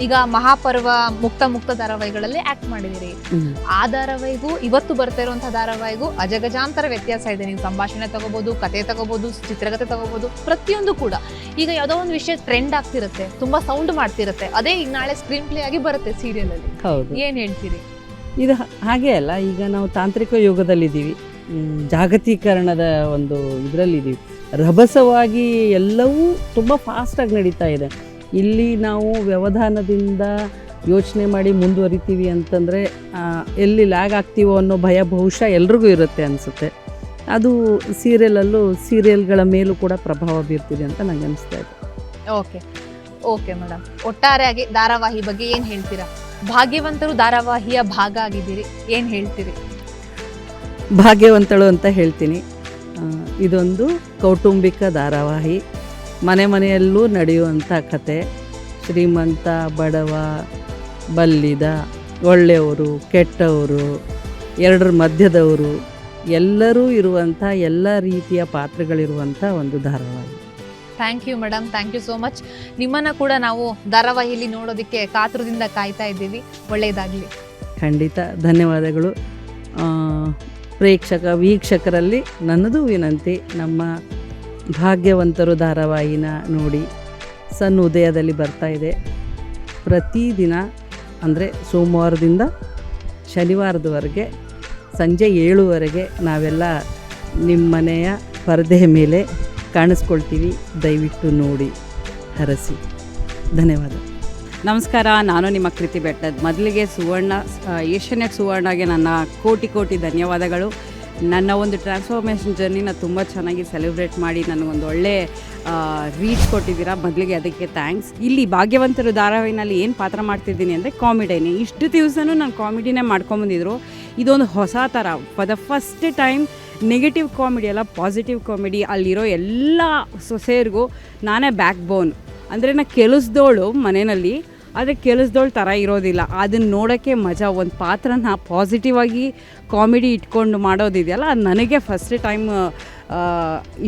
A: ಈಗ ಮಹಾಪರ್ವ ಮುಕ್ತ ಧಾರಾವಾಹಿಗಳಲ್ಲಿ ಆಕ್ಟ್ ಮಾಡಿದಿರಿ. ಆ ಧಾರಾವಾಹಿಗೂ ಇವತ್ತು ಬರ್ತಾ ಇರುವಂತಹ ಧಾರಾವಾಹಿಗೂ ಅಜಗಜಾಂತರ ವ್ಯತ್ಯಾಸ ಇದೆ. ನೀವು ಸಂಭಾಷಣೆ ತಗೋಬಹುದು, ಕತೆ ತಗೋಬಹುದು, ಚಿತ್ರಕಥೆ ತಗೋಬಹುದು, ಪ್ರತಿಯೊಂದು ಕೂಡ. ಈಗ ಯಾವುದೋ ಒಂದು ವಿಷಯ ಟ್ರೆಂಡ್ ಆಗ್ತಿರುತ್ತೆ, ತುಂಬಾ ಸೌಂಡ್ ಮಾಡ್ತಿರುತ್ತೆ, ಅದೇ ಈಗ ನಾಳೆ ಸ್ಕ್ರೀನ್ ಪ್ಲೇ ಆಗಿ ಬರುತ್ತೆ ಸೀರಿಯಲ್ ಅಲ್ಲಿ.
C: ಹೌದು,
A: ಏನ್ ಹೇಳ್ತೀರಿ?
C: ಇದು ಹಾಗೆ ಅಲ್ಲ. ಈಗ ನಾವು ತಾಂತ್ರಿಕ ಯುಗದಲ್ಲಿದ್ದೀವಿ, ಜಾಗತೀಕರಣದ ಒಂದು ಇದರಲ್ಲಿದ್ದೀವಿ. ರಭಸವಾಗಿ ಎಲ್ಲವೂ ತುಂಬ ಫಾಸ್ಟಾಗಿ ನಡೀತಾ ಇದೆ. ಇಲ್ಲಿ ನಾವು ವ್ಯವಧಾನದಿಂದ ಯೋಚನೆ ಮಾಡಿ ಮುಂದುವರಿತೀವಿ ಅಂತಂದರೆ ಎಲ್ಲಿ ಲ್ಯಾಗ್ ಆಗ್ತೀವೋ ಅನ್ನೋ ಭಯ ಬಹುಶಃ ಎಲ್ರಿಗೂ ಇರುತ್ತೆ ಅನಿಸುತ್ತೆ. ಅದು ಸೀರಿಯಲ್ಗಳ ಮೇಲೂ ಕೂಡ ಪ್ರಭಾವ ಬೀರ್ತಿದೆ ಅಂತ ನನಗೆ ಅನಿಸ್ತಾ ಇದೆ.
A: ಓಕೆ ಮೇಡಮ್, ಒಟ್ಟಾರೆಯಾಗಿ ಧಾರಾವಾಹಿ ಬಗ್ಗೆ ಏನು ಹೇಳ್ತೀರಾ? ಭಾಗ್ಯವಂತರು ಧಾರಾವಾಹಿಯ ಭಾಗ ಆಗಿದ್ದೀರಿ, ಏನು ಹೇಳ್ತೀರಿ?
C: ಭಾಗ್ಯವಂತಳು ಅಂತ ಹೇಳ್ತೀನಿ. ಇದೊಂದು ಕೌಟುಂಬಿಕ ಧಾರಾವಾಹಿ, ಮನೆಯಲ್ಲೂ ನಡೆಯುವಂಥ ಕತೆ. ಶ್ರೀಮಂತ, ಬಡವ, ಬಲ್ಲಿದ, ಒಳ್ಳೆಯವರು, ಕೆಟ್ಟವರು, ಎರಡರ ಮಧ್ಯದವರು ಎಲ್ಲರೂ ಇರುವಂಥ ಎಲ್ಲ ರೀತಿಯ ಪಾತ್ರಗಳಿರುವಂಥ ಒಂದು ಧಾರಾವಾಹಿ.
A: Thank you madam, thank you so much. ನಿಮ್ಮನ್ನು ಕೂಡ ನಾವು ಧಾರಾವಾಹಿಯಲ್ಲಿ ನೋಡೋದಕ್ಕೆ ಕಾತುರದಿಂದ ಕಾಯ್ತಾ ಇದ್ದೀವಿ. ಒಳ್ಳೆಯದಾಗಲಿ.
C: ಖಂಡಿತ, ಧನ್ಯವಾದಗಳು. ವೀಕ್ಷಕರಲ್ಲಿ ನನ್ನದು ವಿನಂತಿ, ನಮ್ಮ ಭಾಗ್ಯವಂತರು ಧಾರಾವಾಹಿನ ನೋಡಿ. ಸನ್ ಉದಯದಲ್ಲಿ ಬರ್ತಾ ಇದೆ. ಪ್ರತಿದಿನ ಅಂದರೆ ಸೋಮವಾರದಿಂದ ಶನಿವಾರದವರೆಗೆ ಸಂಜೆ 7ವರೆಗೆ ನಾವೆಲ್ಲ ನಿಮ್ಮ ಮನೆಯ ಪರದೆಯ ಮೇಲೆ ಕಾಣಿಸ್ಕೊಳ್ತೀವಿ. ದಯವಿಟ್ಟು ನೋಡಿ, ಹರಸಿ. ಧನ್ಯವಾದ.
D: ನಮಸ್ಕಾರ, ನಾನು ನಿಮ್ಮ ಕೃತಿ ಬೆಟ್ಟದ. ಮೊದಲಿಗೆ ಏಷ್ಯಾನೆಟ್ ಸುವರ್ಣಗೆ ನನ್ನ ಕೋಟಿ ಧನ್ಯವಾದಗಳು. ನನ್ನ ಒಂದು ಟ್ರಾನ್ಸ್ಫಾರ್ಮೇಷನ್ ಜರ್ನಿನ ತುಂಬ ಚೆನ್ನಾಗಿ ಸೆಲೆಬ್ರೇಟ್ ಮಾಡಿ ನನಗೊಂದು ಒಳ್ಳೆ ರೀಚ್ ಕೊಟ್ಟಿದ್ದೀರಾ. ಮೊದಲಿಗೆ ಅದಕ್ಕೆ ಥ್ಯಾಂಕ್ಸ್. ಇಲ್ಲಿ ಭಾಗ್ಯವಂತರು ಧಾರಾವಾಹಿನಲ್ಲಿ ಏನು ಪಾತ್ರ ಮಾಡ್ತಿದ್ದೀನಿ ಅಂದರೆ ಕಾಮಿಡಿನೇ. ಇಷ್ಟು ದಿವಸನೂ ನಾನು ಕಾಮಿಡಿನೇ ಮಾಡ್ಕೊಂಬಂದಿದ್ರು. ಇದೊಂದು ಹೊಸ ಥರ, for the first time negative comedy ಅಲ್ಲ, ಪಾಸಿಟಿವ್ ಕಾಮಿಡಿ. ಅಲ್ಲಿರೋ ಎಲ್ಲ ಸೊಸೆಯರಿಗೂ ನಾನೇ ಬ್ಯಾಕ್ ಬೋನ್. ಅಂದರೆ ನಾನು ಕೆಲಸದೋಳು ಮನೆಯಲ್ಲಿ, ಆದರೆ ಕೆಲಸದೋಳು ಥರ ಇರೋದಿಲ್ಲ. ಅದನ್ನು ನೋಡೋಕ್ಕೆ ಮಜಾ. ಒಂದು ಪಾತ್ರನ ಪಾಸಿಟಿವ್ ಆಗಿ ಕಾಮಿಡಿ ಇಟ್ಕೊಂಡು ಮಾಡೋದಿದೆಯಲ್ಲ, ಅದು ನನಗೆ ಫಸ್ಟ್ ಟೈಮ್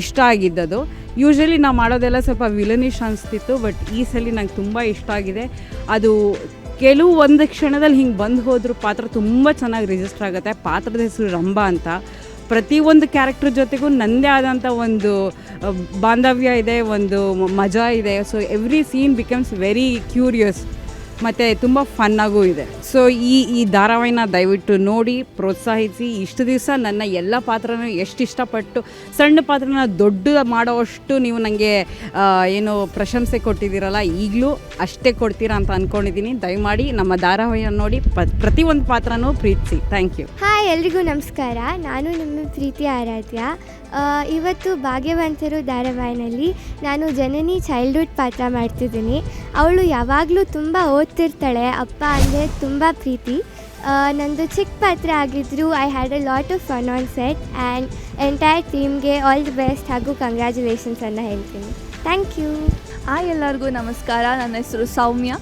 D: ಇಷ್ಟ ಆಗಿದ್ದದು. ಯೂಶ್ವಲಿ ನಾವು ಮಾಡೋದೆಲ್ಲ ಸ್ವಲ್ಪ ವಿಲನಿಶ್ ಅನಿಸ್ತಿತ್ತು, ಬಟ್ ಈ ಸಲ ನಂಗೆ ತುಂಬ ಇಷ್ಟ ಆಗಿದೆ. ಅದು ಒಂದು ಕ್ಷಣದಲ್ಲಿ ಹಿಂಗೆ ಬಂದು ಹೋದರೂ ಪಾತ್ರ ತುಂಬ ಚೆನ್ನಾಗಿ ರಿಜಿಸ್ಟರ್ ಆಗುತ್ತೆ. ಪಾತ್ರದ ಹೆಸರು ರಂಭಾ ಅಂತ. ಪ್ರತಿಯೊಂದು ಕ್ಯಾರೆಕ್ಟರ್ ಜೊತೆಗೂ ನನ್ನದೇ ಆದಂಥ ಒಂದು ಬಾಂಧವ್ಯ ಇದೆ, ಒಂದು ಮಜಾ ಇದೆ. So every scene becomes very curious ಮತ್ತು ತುಂಬ ಫನ್ನಾಗೂ ಇದೆ. ಸೊ ಈ ಧಾರಾವಾಹಿನ ದಯವಿಟ್ಟು ನೋಡಿ ಪ್ರೋತ್ಸಾಹಿಸಿ. ಇಷ್ಟು ದಿವಸ ನನ್ನ ಎಲ್ಲ ಪಾತ್ರನೂ ಎಷ್ಟು ಇಷ್ಟಪಟ್ಟು, ಸಣ್ಣ ಪಾತ್ರನ ದೊಡ್ಡ ಮಾಡೋವಷ್ಟು ನೀವು ನನಗೆ ಏನು ಪ್ರಶಂಸೆ ಕೊಟ್ಟಿದ್ದೀರಲ್ಲ, ಈಗಲೂ ಅಷ್ಟೇ ಕೊಡ್ತೀರಾ ಅಂತ ಅಂದ್ಕೊಂಡಿದ್ದೀನಿ. ದಯಮಾಡಿ ನಮ್ಮ ಧಾರಾವಾಹಿಯನ್ನು ನೋಡಿ ಪ್ರತಿಯೊಂದು ಪಾತ್ರನೂ ಪ್ರೀತಿಸಿ. Thank you.
E: ಹಾಯ್, ಎಲ್ರಿಗೂ ನಮಸ್ಕಾರ. ನಾನು ನಿಮ್ಮ ಪ್ರೀತಿ ಆರಾಧ್ಯ. ಇವತ್ತು ಭಾಗ್ಯವಂತರು ಧಾರಾವಾಹಿನಲ್ಲಿ ನಾನು ಜನನಿ ಚೈಲ್ಡ್ಹುಡ್ ಪಾತ್ರ ಮಾಡ್ತಿದ್ದೀನಿ. ಅವಳು ಯಾವಾಗಲೂ ತುಂಬ ಓದ್ತಿರ್ತಾಳೆ. ಅಪ್ಪ ಅಂದರೆ ತುಂಬ ಪ್ರೀತಿ. ನಂದು ಚಿಕ್ಕ ಪಾತ್ರ ಆಗಿದ್ದರೂ I had a lot of fun on set and entire ಟೀಮ್ಗೆ ಆಲ್ ದಿ ಬೆಸ್ಟ್ ಹಾಗೂ ಕಂಗ್ರ್ಯಾಚುಲೇಷನ್ಸ್ ಅನ್ನು ಹೇಳ್ತೀನಿ. Thank you.
F: ಹಾಯ್ ಎಲ್ಲರಿಗೂ ನಮಸ್ಕಾರ. ನನ್ನ ಹೆಸರು ಸೌಮ್ಯ.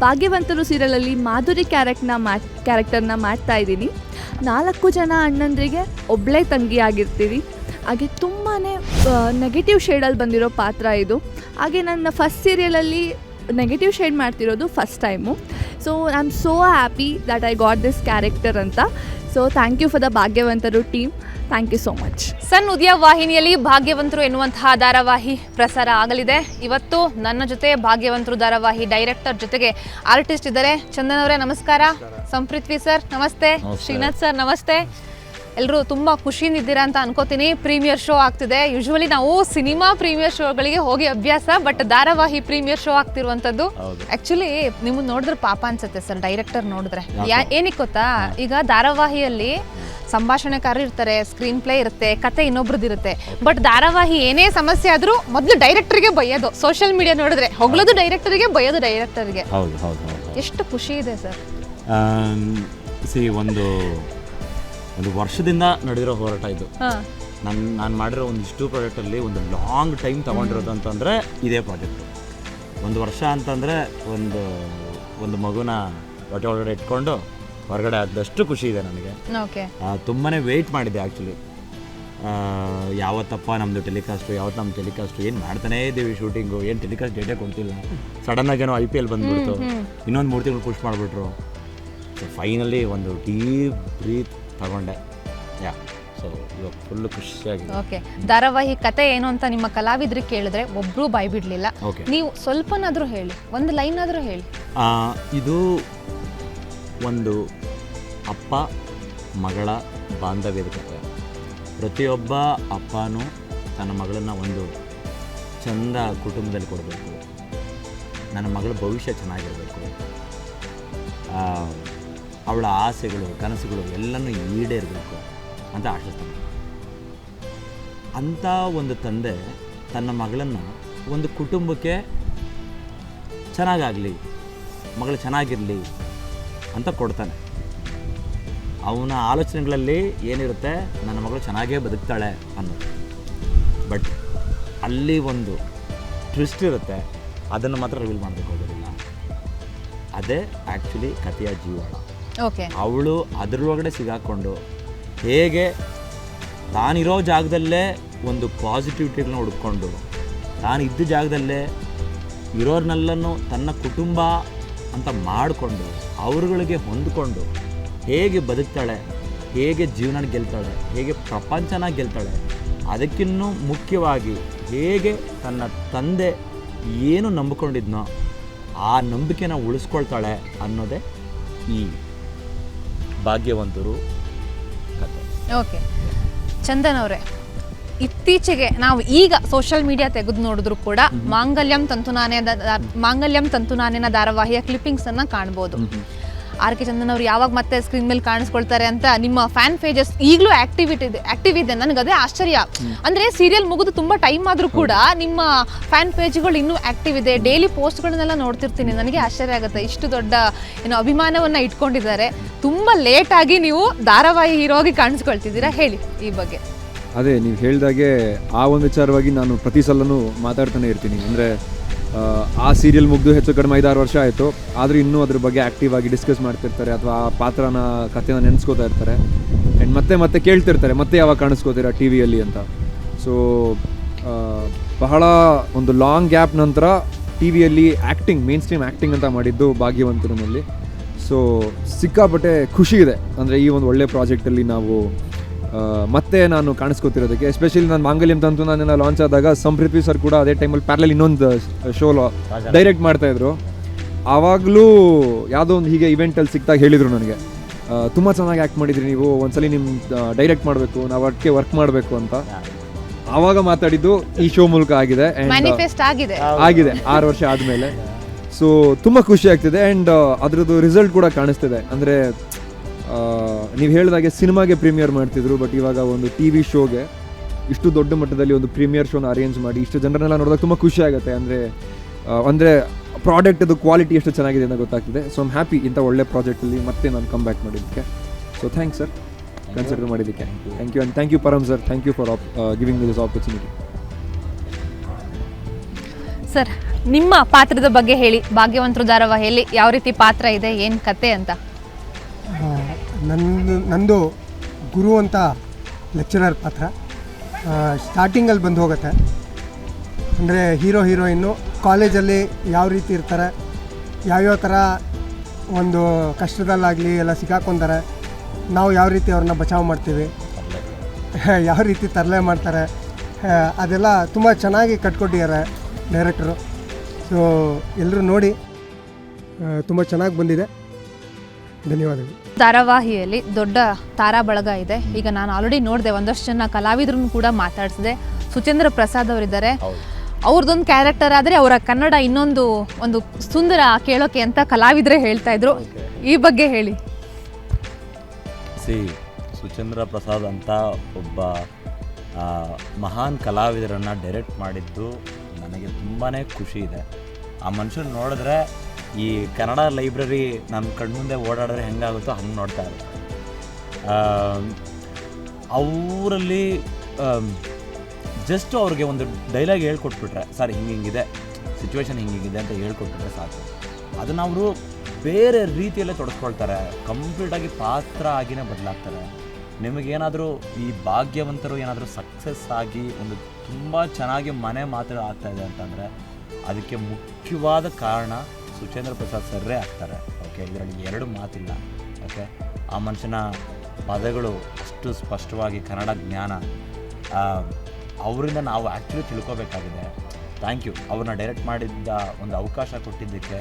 F: ಭಾಗ್ಯವಂತರು ಸೀರಿಯಲಲ್ಲಿ ಮಾಧುರಿ ಕ್ಯಾರೆಕ್ಟರ್ನ ಮಾಡ್ತಾ ಇದ್ದೀನಿ. 4 ಜನ ಅಣ್ಣಂದರಿಗೆ ಒಬ್ಬಳೇ ತಂಗಿ ಆಗಿರ್ತೀವಿ. ಹಾಗೆ ತುಂಬಾ ನೆಗೆಟಿವ್ ಶೇಡಲ್ಲಿ ಬಂದಿರೋ ಪಾತ್ರ ಇದು. ಹಾಗೆ ನನ್ನ ಫಸ್ಟ್ ಸೀರಿಯಲಲ್ಲಿ ನೆಗೆಟಿವ್ ಶೇಡ್ ಮಾಡ್ತಿರೋದು first time. So I am so happy that I got this character ಅಂತ. So thank you for the Bhagyavantaru team. Thank you so much.
A: Sun Udaya ವಾಹಿನಿಯಲ್ಲಿ ಭಾಗ್ಯವಂತರು ಎನ್ನುವಂತಹ ಧಾರಾವಾಹಿ ಪ್ರಸಾರ ಆಗಲಿದೆ. ಇವತ್ತು ನನ್ನ ಜೊತೆ ಭಾಗ್ಯವಂತರು ಧಾರಾವಾಹಿ ಡೈರೆಕ್ಟರ್ ಜೊತೆಗೆ ಆರ್ಟಿಸ್ಟ್ ಇದ್ದಾರೆ. ಚಂದನ್ ಅವರೇ ನಮಸ್ಕಾರ. ಸಂಪ್ರೀತ್ವಿ ಸರ್ ನಮಸ್ತೆ. ಶ್ರೀನಾಥ್ ಸರ್ ನಮಸ್ತೆ. ಎಲ್ಲರೂ ತುಂಬ ಖುಷಿಯಿಂದ ಇದ್ದೀರಾ ಅಂತ ಅನ್ಕೋತೀನಿ. ಪ್ರೀಮಿಯರ್ ಶೋ ಆಗ್ತಿದೆ. ಯೂಶ್ವಲಿ ನಾವು ಸಿನಿಮಾ ಪ್ರೀಮಿಯರ್ ಶೋಗಳಿಗೆ ಹೋಗಿ ಅಭ್ಯಾಸ, ಬಟ್ ಧಾರಾವಾಹಿ ಪ್ರೀಮಿಯರ್ ಶೋ ಆಗ್ತಿರುವಂಥದ್ದು. ಆ್ಯಕ್ಚುಲಿ ನಿಮ್ಮನ್ನು ನೋಡಿದ್ರೆ ಪಾಪ ಅನ್ಸುತ್ತೆ ಸರ್, ಡೈರೆಕ್ಟರ್ ನೋಡಿದ್ರೆ. ಏನಕ್ಕೆ ಗೊತ್ತಾ, ಈಗ ಧಾರಾವಾಹಿಯಲ್ಲಿ ಸಂಭಾಷಣೆಕಾರರು ಇರ್ತಾರೆ, ಸ್ಕ್ರೀನ್ ಪ್ಲೇ ಇರುತ್ತೆ, ಕತೆ ಇನ್ನೊಬ್ರದ್ದಿರುತ್ತೆ. ಬಟ್ ಧಾರಾವಾಹಿ ಏನೇ ಸಮಸ್ಯೆ ಆದರೂ ಮೊದಲು ಡೈರೆಕ್ಟರ್ಗೆ ಬೈಯೋದು. ಸೋಷಿಯಲ್ ಮೀಡಿಯಾ ನೋಡಿದ್ರೆ ಹೊಗಳೋದು ಡೈರೆಕ್ಟರ್ಗೆ, ಬೈಯೋದು ಡೈರೆಕ್ಟರ್ಗೆ. ಎಷ್ಟು ಖುಷಿ ಇದೆ ಸರ್.
G: ಒಂದು ವರ್ಷದಿಂದ ನಡೆದಿರೋ ಹೋರಾಟ ಇದು. ನಾನು ಮಾಡಿರೋ ಒಂದಿಷ್ಟು ಪ್ರಾಜೆಕ್ಟಲ್ಲಿ ಒಂದು ಲಾಂಗ್ ಟೈಮ್ ತೊಗೊಂಡಿರೋದು ಅಂತಂದರೆ ಇದೇ ಪ್ರಾಜೆಕ್ಟು. 1 ವರ್ಷ ಅಂತಂದರೆ ಒಂದು ಮಗುನ ಹೊಟ್ಟೆ ಒಳಗಡೆ ಇಟ್ಕೊಂಡು ಹೊರಗಡೆ ಆದಷ್ಟು ಖುಷಿ ಇದೆ ನನಗೆ. ತುಂಬಾ ವೆಯ್ಟ್ ಮಾಡಿದ್ದೆ ಆ್ಯಕ್ಚುಲಿ. ಯಾವತ್ತಪ್ಪ ನಮ್ಮದು ಟೆಲಿಕಾಸ್ಟು, ನಮ್ಮ ಟೆಲಿಕಾಸ್ಟು, ಏನು ಮಾಡ್ತಾನೇ ಇದ್ದೀವಿ ಶೂಟಿಂಗು, ಏನು ಟೆಲಿಕಾಸ್ಟ್ ಡೇಟೇ ಕೊಡ್ತಿಲ್ಲ. ಸಡನ್ನಾಗೇನೋ IPL ಬಂದುಬಿಡ್ತು, ಇನ್ನೊಂದು 3 ತಿಂಗಳು ಪುಷ್ ಮಾಡಿಬಿಟ್ರು. ಸೊ ಫೈನಲಿ ಒಂದು ಡೀಪ್ ಬ್ರೀತ್ ತಗೊಂಡೆ. ಸೊ ಇವಾಗ ಫುಲ್ಲು ಖುಷಿಯಾಗಿದೆ.
A: ಓಕೆ, ಧಾರಾವಾಹಿ ಕತೆ ಏನು ಅಂತ ನಿಮ್ಮ ಕಲಾವಿದ್ರಿಗೆ ಕೇಳಿದ್ರೆ ಒಬ್ಬರೂ ಬಾಯ್ ಬಿಡಲಿಲ್ಲ. ನೀವು ಸ್ವಲ್ಪನಾದರೂ ಹೇಳಿ, ಒಂದು ಲೈನ್ ಆದರೂ ಹೇಳಿ.
G: ಇದು ಒಂದು ಅಪ್ಪ ಮಗಳ ಬಾಂಧವ್ಯದ ಕಥೆ. ಪ್ರತಿಯೊಬ್ಬ ಅಪ್ಪನೂ ತನ್ನ ಮಗಳನ್ನು ಒಂದು ಚಂದ ಕುಟುಂಬದಲ್ಲಿ ಕೊಡಬೇಕು, ನನ್ನ ಮಗಳ ಭವಿಷ್ಯ ಚೆನ್ನಾಗಿರಬೇಕು, ಅವಳ ಆಸೆಗಳು ಕನಸುಗಳು ಎಲ್ಲನೂ ಈಡೇರಬೇಕು ಅಂತ ಆಶಿಸ್ತಾನೆ. ಅಂಥ ಒಂದು ತಂದೆ ತನ್ನ ಮಗಳನ್ನು ಒಂದು ಕುಟುಂಬಕ್ಕೆ ಚೆನ್ನಾಗಾಗಲಿ, ಮಗಳು ಚೆನ್ನಾಗಿರಲಿ ಅಂತ ಕೊಡ್ತಾನೆ. ಅವನ ಆಲೋಚನೆಗಳಲ್ಲಿ ಏನಿರುತ್ತೆ, ನನ್ನ ಮಗಳು ಚೆನ್ನಾಗೇ ಬದುಕ್ತಾಳೆ ಅನ್ನೋದು. ಬಟ್ ಅಲ್ಲಿ ಒಂದು ಟ್ವಿಸ್ಟ್ ಇರುತ್ತೆ, ಅದನ್ನು ಮಾತ್ರ ರಿವೀಲ್ ಮಾಡಬೇಕು ಹೋಗೋದಿಲ್ಲ. ಅದೇ ಆ್ಯಕ್ಚುಲಿ ಕಥೆಯ ಜೀವಾಳ. ಅವಳು ಅದರೊಳಗಡೆ ಸಿಗಾಕೊಂಡು ಹೇಗೆ ತಾನಿರೋ ಜಾಗದಲ್ಲೇ ಒಂದು ಪಾಸಿಟಿವಿಟಿಗಳನ್ನ ಹುಡ್ಕೊಂಡು, ತಾನಿದ್ದ ಜಾಗದಲ್ಲೇ ಇರೋರ್ನೆಲ್ಲನೂ ತನ್ನ ಕುಟುಂಬ ಅಂತ ಮಾಡಿಕೊಂಡು ಅವ್ರುಗಳಿಗೆ ಹೊಂದ್ಕೊಂಡು ಹೇಗೆ ಬದುಕ್ತಾಳೆ, ಹೇಗೆ ಜೀವನ ಗೆಲ್ತಾಳೆ, ಹೇಗೆ ಪ್ರಪಂಚನ ಗೆಲ್ತಾಳೆ, ಅದಕ್ಕಿನ್ನೂ ಮುಖ್ಯವಾಗಿ ಹೇಗೆ ತನ್ನ ತಂದೆ ಏನು ನಂಬಿಕೊಂಡಿದ್ನೋ ಆ ನಂಬಿಕೆನ ಉಳಿಸ್ಕೊಳ್ತಾಳೆ ಅನ್ನೋದೇ ಈ ಭಾಗ್ಯವಂತರು ಕಥೆ.
A: ಓಕೆ, ಚಂದನ್ ಅವರೇ, ಇತ್ತೀಚೆಗೆ ನಾವು ಈಗ ಸೋಷಿಯಲ್ ಮೀಡಿಯಾ ತೆಗೆದು ನೋಡಿದ್ರು ಕೂಡ ಮಾಂಗಲ್ಯಂ ತಂತುನಾನೆನ ಧಾರಾವಾಹಿಯ ಕ್ಲಿಪ್ಪಿಂಗ್ಸ್ ಅನ್ನ ಕಾಣ್ಬೋದು. ಆರ್.ಕೆ. ಚಂದನ್ ಅವರು ಯಾವಾಗ ಮತ್ತೆ ಸ್ಕ್ರೀನ್ ಮೇಲೆ ಕಾಣಿಸ್ಕೊಳ್ತಾರೆ ಅಂತ ನಿಮ್ಮ ಫ್ಯಾನ್ ಪೇಜಸ್ ಈಗಲೂ ಆಕ್ಟಿವ್ ಇದೆ. ನನಗೆ ಅದೇ ಆಶ್ಚರ್ಯ. ಅಂದರೆ ಸೀರಿಯಲ್ ಮುಗಿದು ತುಂಬ ಟೈಮ್ ಆದರೂ ಕೂಡ ನಿಮ್ಮ ಫ್ಯಾನ್ ಪೇಜ್ಗಳು ಇನ್ನೂ ಆಕ್ಟಿವ್ ಇದೆ. ಡೈಲಿ ಪೋಸ್ಟ್ಗಳನ್ನೆಲ್ಲ ನೋಡ್ತಿರ್ತೀನಿ. ನನಗೆ ಆಶ್ಚರ್ಯ ಆಗುತ್ತೆ, ಇಷ್ಟು ದೊಡ್ಡ ಅಭಿಮಾನವನ್ನು ಇಟ್ಕೊಂಡಿದ್ದಾರೆ. ತುಂಬ ಲೇಟಾಗಿ ನೀವು ಧಾರಾವಾಹಿ ಹೀರೋಗಿ ಕಾಣಿಸ್ಕೊಳ್ತಿದ್ದೀರಾ, ಹೇಳಿ ಈ ಬಗ್ಗೆ.
H: ಅದೇ ನೀವು ಹೇಳಿದಾಗೆ ಆ ಒಂದು ವಿಚಾರವಾಗಿ ನಾನು ಪ್ರತಿ ಸಲನೂ ಮಾತಾಡ್ತಾನೆ ಇರ್ತೀನಿ. ಅಂದರೆ ಆ ಸೀರಿಯಲ್ ಮುಗಿದು ಹೆಚ್ಚು ಕಡಿಮೆ 5-6 ವರ್ಷ ಆಯಿತು, ಆದರೂ ಇನ್ನೂ ಅದ್ರ ಬಗ್ಗೆ ಆ್ಯಕ್ಟಿವ್ ಆಗಿ ಡಿಸ್ಕಸ್ ಮಾಡ್ತಿರ್ತಾರೆ, ಅಥವಾ ಆ ಪಾತ್ರನ ಕಥೆನ ನೆನೆಸ್ಕೋತಾ ಇರ್ತಾರೆ. ಆ್ಯಂಡ್ ಮತ್ತೆ ಕೇಳ್ತಿರ್ತಾರೆ, ಮತ್ತೆ ಯಾವಾಗ ಕಾಣಿಸ್ಕೋತೀರಾ ಟಿ ವಿಯಲ್ಲಿ ಅಂತ. ಸೊ ಬಹಳ ಒಂದು ಲಾಂಗ್ ಗ್ಯಾಪ್ ನಂತರ ಟಿ ವಿಯಲ್ಲಿ ಆ್ಯಕ್ಟಿಂಗ್, ಮೇನ್ ಸ್ಟ್ರೀಮ್ ಆ್ಯಕ್ಟಿಂಗ್ ಅಂತ ಮಾಡಿದ್ದು ಭಾಗ್ಯವಂತರಲ್ಲಿ. ಸೊ ಸಿಕ್ಕಾಪಟ್ಟೆ ಖುಷಿ ಇದೆ. ಅಂದರೆ ಈ ಒಂದು ಒಳ್ಳೆ ಪ್ರಾಜೆಕ್ಟಲ್ಲಿ ನಾವು ಮತ್ತೆ ನಾನು ಕಾಣಿಸ್ಕೊತಿರೋದಕ್ಕೆ. ಎಸ್ಪೆಷಲಿ ನಾನು ಮಾಂಗಲ್ಯಂ ತಂತು ನಾನೆಲ್ಲ ಲಾಂಚ್ ಆದಾಗ ಸಂಪ್ರೀತ್ವಿ ಸರ್ ಕೂಡ ಅದೇ ಟೈಮಲ್ಲಿ ಪ್ಯಾರಲಲ್ ಇನ್ನೊಂದು ಶೋ ಡೈರೆಕ್ಟ್ ಮಾಡ್ತಾಯಿದ್ರು. ಆವಾಗಲೂ ಯಾವುದೋ ಒಂದು ಹೀಗೆ ಇವೆಂಟಲ್ಲಿ ಸಿಕ್ತಾಗ ಹೇಳಿದರು ನನಗೆ, ತುಂಬ ಚೆನ್ನಾಗಿ ಆ್ಯಕ್ಟ್ ಮಾಡಿದ್ರಿ ನೀವು, ಒಂದ್ಸಲಿ ನಿಮ್ಮ ಡೈರೆಕ್ಟ್ ಮಾಡಬೇಕು, ನಾವು ಅದಕ್ಕೆ ವರ್ಕ್ ಮಾಡಬೇಕು ಅಂತ. ಆವಾಗ ಮಾತಾಡಿದ್ದು ಈ ಶೋ ಮೂಲಕ ಆಗಿದೆ, ಆಗಿದೆ 6 ವರ್ಷ ಆದಮೇಲೆ. ಸೊ ತುಂಬ ಖುಷಿ ಆಗ್ತಿದೆ. ಆ್ಯಂಡ್ ಅದರದ್ದು ರಿಸಲ್ಟ್ ಕೂಡ ಕಾಣಿಸ್ತಿದೆ. ಅಂದರೆ ನೀವು ಹೇಳಿದಾಗೆ ಸಿನಿಮಾಗೆ ಪ್ರೀಮಿಯರ್ ಮಾಡ್ತಿದ್ರು, ಬಟ್ ಇವಾಗ ಒಂದು ಟಿ ವಿ ಶೋಗೆ ಇಷ್ಟು ದೊಡ್ಡ ಮಟ್ಟದಲ್ಲಿ ಒಂದು ಪ್ರೀಮಿಯರ್ ಶೋನ ಅರೇಂಜ್ ಮಾಡಿ ಇಷ್ಟು ಜನರನ್ನೆಲ್ಲ ನೋಡಿದಾಗ ತುಂಬ ಖುಷಿ ಆಗುತ್ತೆ. ಅಂದರೆ ಪ್ರಾಡಕ್ಟದು ಕ್ವಾಲಿಟಿ ಎಷ್ಟು ಚೆನ್ನಾಗಿದೆ ಅಂತ ಗೊತ್ತಾಗ್ತಿದೆ. ಸೊ ಐಮ್ ಹ್ಯಾಪಿ ಇಂಥ ಒಳ್ಳೆ ಪ್ರಾಜೆಕ್ಟಲ್ಲಿ ಮತ್ತೆ ನಾನು ಕಮ್ ಬ್ಯಾಕ್ ಮಾಡಿದ್ದಕ್ಕೆ. ಸೊ ಥ್ಯಾಂಕ್ಸ್ ಸರ್ ಕನ್ಸಿಡರ್ ಮಾಡಿದ್ದಕ್ಕೆ. Thank you and thank you Param sir, thank you for giving me this opportunity.
A: Sir, ನಿಮ್ಮ ಪಾತ್ರದ ಬಗ್ಗೆ ಹೇಳಿ. ಭಾಗ್ಯವಂತರು ಧಾರಾವಾಹಿಯಲ್ಲಿ ಯಾವ ರೀತಿ ಪಾತ್ರ ಇದೆ, ಏನು ಕತೆ ಅಂತ?
I: ನಂದು ಗುರು ಅಂತ ಲೆಕ್ಚರರ್ ಪಾತ್ರ. ಸ್ಟಾರ್ಟಿಂಗಲ್ಲಿ ಬಂದು ಹೋಗುತ್ತೆ. ಅಂದರೆ ಹೀರೋಯಿನ್ನು ಕಾಲೇಜಲ್ಲಿ ಯಾವ ರೀತಿ ಇರ್ತಾರೆ, ಯಾವ್ಯಾವ ಥರ ಒಂದು ಕಷ್ಟದಲ್ಲಾಗಲಿ ಎಲ್ಲ ಸಿಕ್ಕಾಕೊಂತಾರೆ, ನಾವು ಯಾವ ರೀತಿ ಅವ್ರನ್ನ ಬಚಾವ್ ಮಾಡ್ತೀವಿ, ಯಾವ ರೀತಿ ತರಲೆ ಮಾಡ್ತಾರೆ, ಅದೆಲ್ಲ ತುಂಬ ಚೆನ್ನಾಗಿ ಕಟ್ಕೊಟ್ಟಿದ್ದಾರೆ ಡೈರೆಕ್ಟ್ರು. ಸೊ ಎಲ್ಲರೂ ನೋಡಿ, ತುಂಬ ಚೆನ್ನಾಗಿ ಬಂದಿದೆ. ಧನ್ಯವಾದಗಳು.
A: ಧಾರಾವಾಹಿಯಲ್ಲಿ ದೊಡ್ಡ ತಾರಾ ಬಳಗ ಇದೆ. ಈಗ ನಾನು ಆಲ್ರೆಡಿ ನೋಡಿದೆ, ಒಂದಷ್ಟು ಜನ ಕಲಾವಿದ್ರನ್ನು ಕೂಡ ಮಾತಾಡಿಸಿದೆ. ಸುಚೇಂದ್ರ ಪ್ರಸಾದ್ ಅವರಿದ್ದಾರೆ. ಅವ್ರದ್ದೊಂದು ಕ್ಯಾರೆಕ್ಟರ್ ಆದರೆ ಅವರ ಕನ್ನಡ ಇನ್ನೊಂದು ಒಂದು ಸುಂದರ ಕೇಳೋಕೆ ಅಂತ ಕಲಾವಿದರೇ ಹೇಳ್ತಾ ಇದ್ರು. ಈ ಬಗ್ಗೆ ಹೇಳಿ.
G: ಸುಚೇಂದ್ರ ಪ್ರಸಾದ್ ಅಂತ ಒಬ್ಬ ಮಹಾನ್ ಕಲಾವಿದರನ್ನು ಡೈರೆಕ್ಟ್ ಮಾಡಿದ್ದು ನನಗೆ ತುಂಬಾ ಖುಷಿ ಇದೆ. ಆ ಮನುಷ್ಯನ ನೋಡಿದ್ರೆ ಈ ಕನ್ನಡ ಲೈಬ್ರರಿ ನಮ್ಮ ಕಣ್ಮುಂದೆ ಓಡಾಡಿದ್ರೆ ಹೆಂಗಾಗುತ್ತೋ ಹಂಗೆ ನೋಡ್ತಾ ಇರುತ್ತೆ. ಅವರಲ್ಲಿ ಜಸ್ಟ್ ಅವ್ರಿಗೆ ಒಂದು ಡೈಲಾಗ್ ಹೇಳ್ಕೊಟ್ಬಿಟ್ರೆ, ಸರ್ ಹಿಂಗಿದೆ ಸಿಚುವೇಶನ್, ಹಿಂಗಿದೆ ಅಂತ ಹೇಳ್ಕೊಟ್ಬಿಟ್ರೆ ಸಾಕು, ಅದನ್ನು ಅವರು ಬೇರೆ ರೀತಿಯಲ್ಲೇ ತೊಡಸ್ಕೊಳ್ತಾರೆ. ಕಂಪ್ಲೀಟಾಗಿ ಪಾತ್ರ ಆಗಿನೇ ಬದಲಾಗ್ತಾರೆ. ನಿಮಗೇನಾದರೂ ಈ ಭಾಗ್ಯವಂತರು ಏನಾದರೂ ಸಕ್ಸಸ್ ಆಗಿ ಒಂದು ತುಂಬ ಚೆನ್ನಾಗಿ ಮನೆ ಮಾತು ಆಗ್ತಾಯಿದೆ ಅಂತಂದರೆ ಅದಕ್ಕೆ ಮುಖ್ಯವಾದ ಕಾರಣ ಸುಚೇಂದ್ರ ಪ್ರಸಾದ್ ಸರ್ರೇ ಆಗ್ತಾರೆ. ಓಕೆ, ಇದರಲ್ಲಿ ಎರಡು ಮಾತಿಲ್ಲ. ಓಕೆ, ಆ ಮನುಷ್ಯನ ಪದಗಳು ಅಷ್ಟು ಸ್ಪಷ್ಟವಾಗಿ ಕನ್ನಡ ಜ್ಞಾನ ಅವರಿಂದ ನಾವು ಆ್ಯಕ್ಚುಲಿ ತಿಳ್ಕೊಬೇಕಾಗಿದೆ. Thank you. ಅವ್ರನ್ನ ಡೈರೆಕ್ಟ್ ಮಾಡಿದ್ದ ಒಂದು ಅವಕಾಶ ಕೊಟ್ಟಿದ್ದಕ್ಕೆ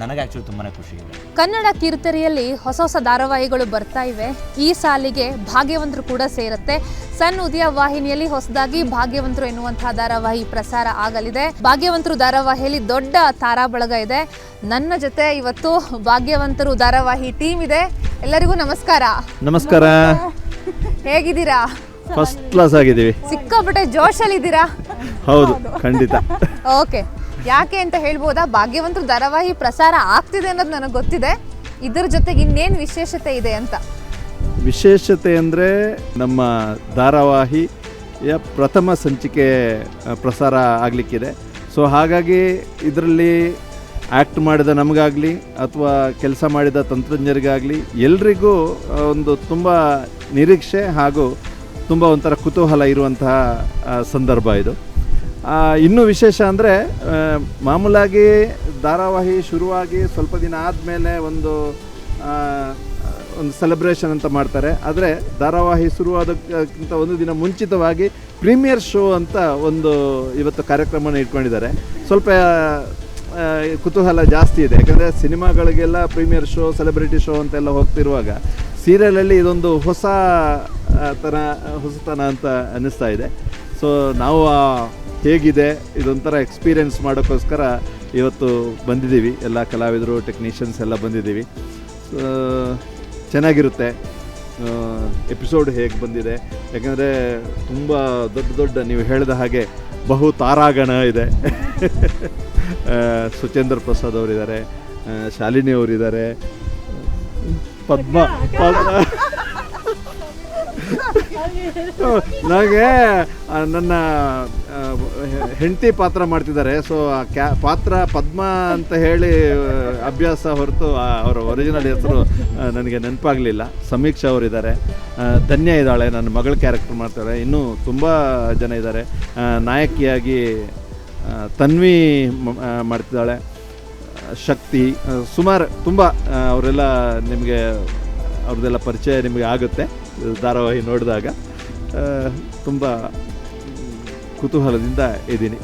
G: ನನಗೆ ಆ್ಯಕ್ಚುಲಿ ತುಂಬಾ ಖುಷಿ ಇದೆ.
A: ಕನ್ನಡ ಕಿರುತೆರೆಯಲ್ಲಿ ಹೊಸ ಹೊಸ ಧಾರಾವಾಹಿಗಳು ಬರ್ತಾ ಇವೆ. ಈ ಸಾಲಿಗೆ ಭಾಗ್ಯವಂತರು ಕೂಡ ಸೇರುತ್ತೆ. ಸನ್ ಉದಯ ವಾಹಿನಿಯಲ್ಲಿ ಹೊಸದಾಗಿ ಭಾಗ್ಯವಂತರು ಎನ್ನುವಂತಹ ಧಾರಾವಾಹಿ ಪ್ರಸಾರ ಆಗಲಿದೆ. ಭಾಗ್ಯವಂತರು ಧಾರಾವಾಹಿಯಲ್ಲಿ ದೊಡ್ಡ ತಾರಾ ಬಳಗ ಇದೆ. ನನ್ನ ಜೊತೆ ಇವತ್ತು ಭಾಗ್ಯವಂತರು ಧಾರಾವಾಹಿ ಟೀಮ್ ಇದೆ. ಎಲ್ಲರಿಗೂ ನಮಸ್ಕಾರ.
J: ನಮಸ್ಕಾರ.
A: ಹೇಗಿದ್ದೀರಾ?
J: ಫಸ್ಟ್ ಕ್ಲಾಸ್ ಆಗಿದ್ದೀವಿ.
A: ಸಿಕ್ಕಾಪಟ್ಟೆ ಜೋಶಲ್ಲಿದ್ದೀರಾ?
J: ಹೌದು, ಖಂಡಿತ.
A: ಓಕೆ, ಯಾಕೆ ಅಂತ ಹೇಳ್ಬೋದಾ? ಭಾಗ್ಯವಂತರು ಧಾರಾವಾಹಿ ಪ್ರಸಾರ ಆಗ್ತಿದೆ ಅನ್ನೋದು ನನಗೆ ಗೊತ್ತಿದೆ. ಇದರ ಜೊತೆಗೆ ಇನ್ನೇನು ವಿಶೇಷತೆ ಇದೆ ಅಂತ?
J: ವಿಶೇಷತೆ ಅಂದರೆ ನಮ್ಮ ಧಾರಾವಾಹಿಯ ಪ್ರಥಮ ಸಂಚಿಕೆ ಪ್ರಸಾರ ಆಗಲಿಕ್ಕಿದೆ. ಸೊ ಹಾಗಾಗಿ ಇದರಲ್ಲಿ ಆ್ಯಕ್ಟ್ ಮಾಡಿದ ನಮಗಾಗಲಿ ಅಥವಾ ಕೆಲಸ ಮಾಡಿದ ತಂತ್ರಜ್ಞರಿಗಾಗಲಿ ಎಲ್ರಿಗೂ ಒಂದು ತುಂಬ ನಿರೀಕ್ಷೆ ಹಾಗೂ ತುಂಬ ಒಂಥರ ಕುತೂಹಲ ಇರುವಂತಹ ಸಂದರ್ಭ ಇದು. ಇನ್ನೂ ವಿಶೇಷ ಅಂದರೆ ಮಾಮೂಲಾಗಿ ಧಾರಾವಾಹಿ ಶುರುವಾಗಿ ಸ್ವಲ್ಪ ದಿನ ಆದಮೇಲೆ ಒಂದು ಸೆಲೆಬ್ರೇಷನ್ ಅಂತ ಮಾಡ್ತಾರೆ. ಆದರೆ ಧಾರಾವಾಹಿ ಶುರುವಾದಕ್ಕಿಂತ ಒಂದು ದಿನ ಮುಂಚಿತವಾಗಿ ಪ್ರೀಮಿಯರ್ ಶೋ ಅಂತ ಒಂದು ಇವತ್ತು ಕಾರ್ಯಕ್ರಮನ ಇಟ್ಕೊಂಡಿದ್ದಾರೆ. ಸ್ವಲ್ಪ ಕುತೂಹಲ ಜಾಸ್ತಿ ಇದೆ, ಯಾಕಂದರೆ ಸಿನಿಮಾಗಳಿಗೆಲ್ಲ ಪ್ರೀಮಿಯರ್ ಶೋ, ಸೆಲೆಬ್ರಿಟಿ ಶೋ ಅಂತೆಲ್ಲ ಹೋಗ್ತಿರುವಾಗ ಸೀರಿಯಲಲ್ಲಿ ಇದೊಂದು ಹೊಸತನ ಅಂತ ಅನ್ನಿಸ್ತಾ ಇದೆ. ಸೊ ನಾವು ಹೇಗಿದೆ ಇದೊಂಥರ ಎಕ್ಸ್ಪೀರಿಯೆನ್ಸ್ ಮಾಡೋಕ್ಕೋಸ್ಕರ ಇವತ್ತು ಬಂದಿದ್ದೀವಿ. ಎಲ್ಲ ಕಲಾವಿದರು, ಟೆಕ್ನಿಷಿಯನ್ಸ್ ಎಲ್ಲ ಬಂದಿದ್ದೀವಿ. ಚೆನ್ನಾಗಿರುತ್ತೆ. ಎಪಿಸೋಡ್ ಹೇಗೆ ಬಂದಿದೆ, ಯಾಕಂದರೆ ತುಂಬ ದೊಡ್ಡ ನೀವು ಹೇಳಿದ ಹಾಗೆ ಬಹು ತಾರಾಗಣ ಇದೆ. ಸುಚೇಂದ್ರ ಪ್ರಸಾದ್ ಅವರಿದ್ದಾರೆ, ಶಾಲಿನಿ ಅವರಿದ್ದಾರೆ, ಪದ್ಮ ನನಗೆ ನನ್ನ ಹೆಂಡತಿ ಪಾತ್ರ ಮಾಡ್ತಿದ್ದಾರೆ. ಸೊ ಪಾತ್ರ ಪದ್ಮ ಅಂತ ಹೇಳಿ ಅಭ್ಯಾಸ ಹೊರತು ಅವರ ಒರಿಜಿನಲ್ ಹೆಸರು ನನಗೆ ನೆನಪಾಗಲಿಲ್ಲ. ಸಮೀಕ್ಷಾ ಅವರಿದ್ದಾರೆ, ಧನ್ಯ ಇದ್ದಾಳೆ, ನನ್ನ ಮಗಳ ಕ್ಯಾರೆಕ್ಟರ್ ಮಾಡ್ತಾಳೆ. ಇನ್ನೂ ತುಂಬ ಜನ ಇದ್ದಾರೆ. ನಾಯಕಿಯಾಗಿ ತನ್ವಿ ಮಾಡ್ತಿದ್ದಾಳೆ, ಶಕ್ತಿ, ಸುಮಾರು ತುಂಬ ಅವರೆಲ್ಲ ನಿಮಗೆ ಅವ್ರದ್ದೆಲ್ಲ ಪರಿಚಯ ನಿಮಗೆ ಆಗುತ್ತೆ ಧಾರಾವಾಹಿ ನೋಡಿದಾಗ. ತುಂಬ ಕುತೂಹಲದಿಂದ ಇದ್ದೀನಿ.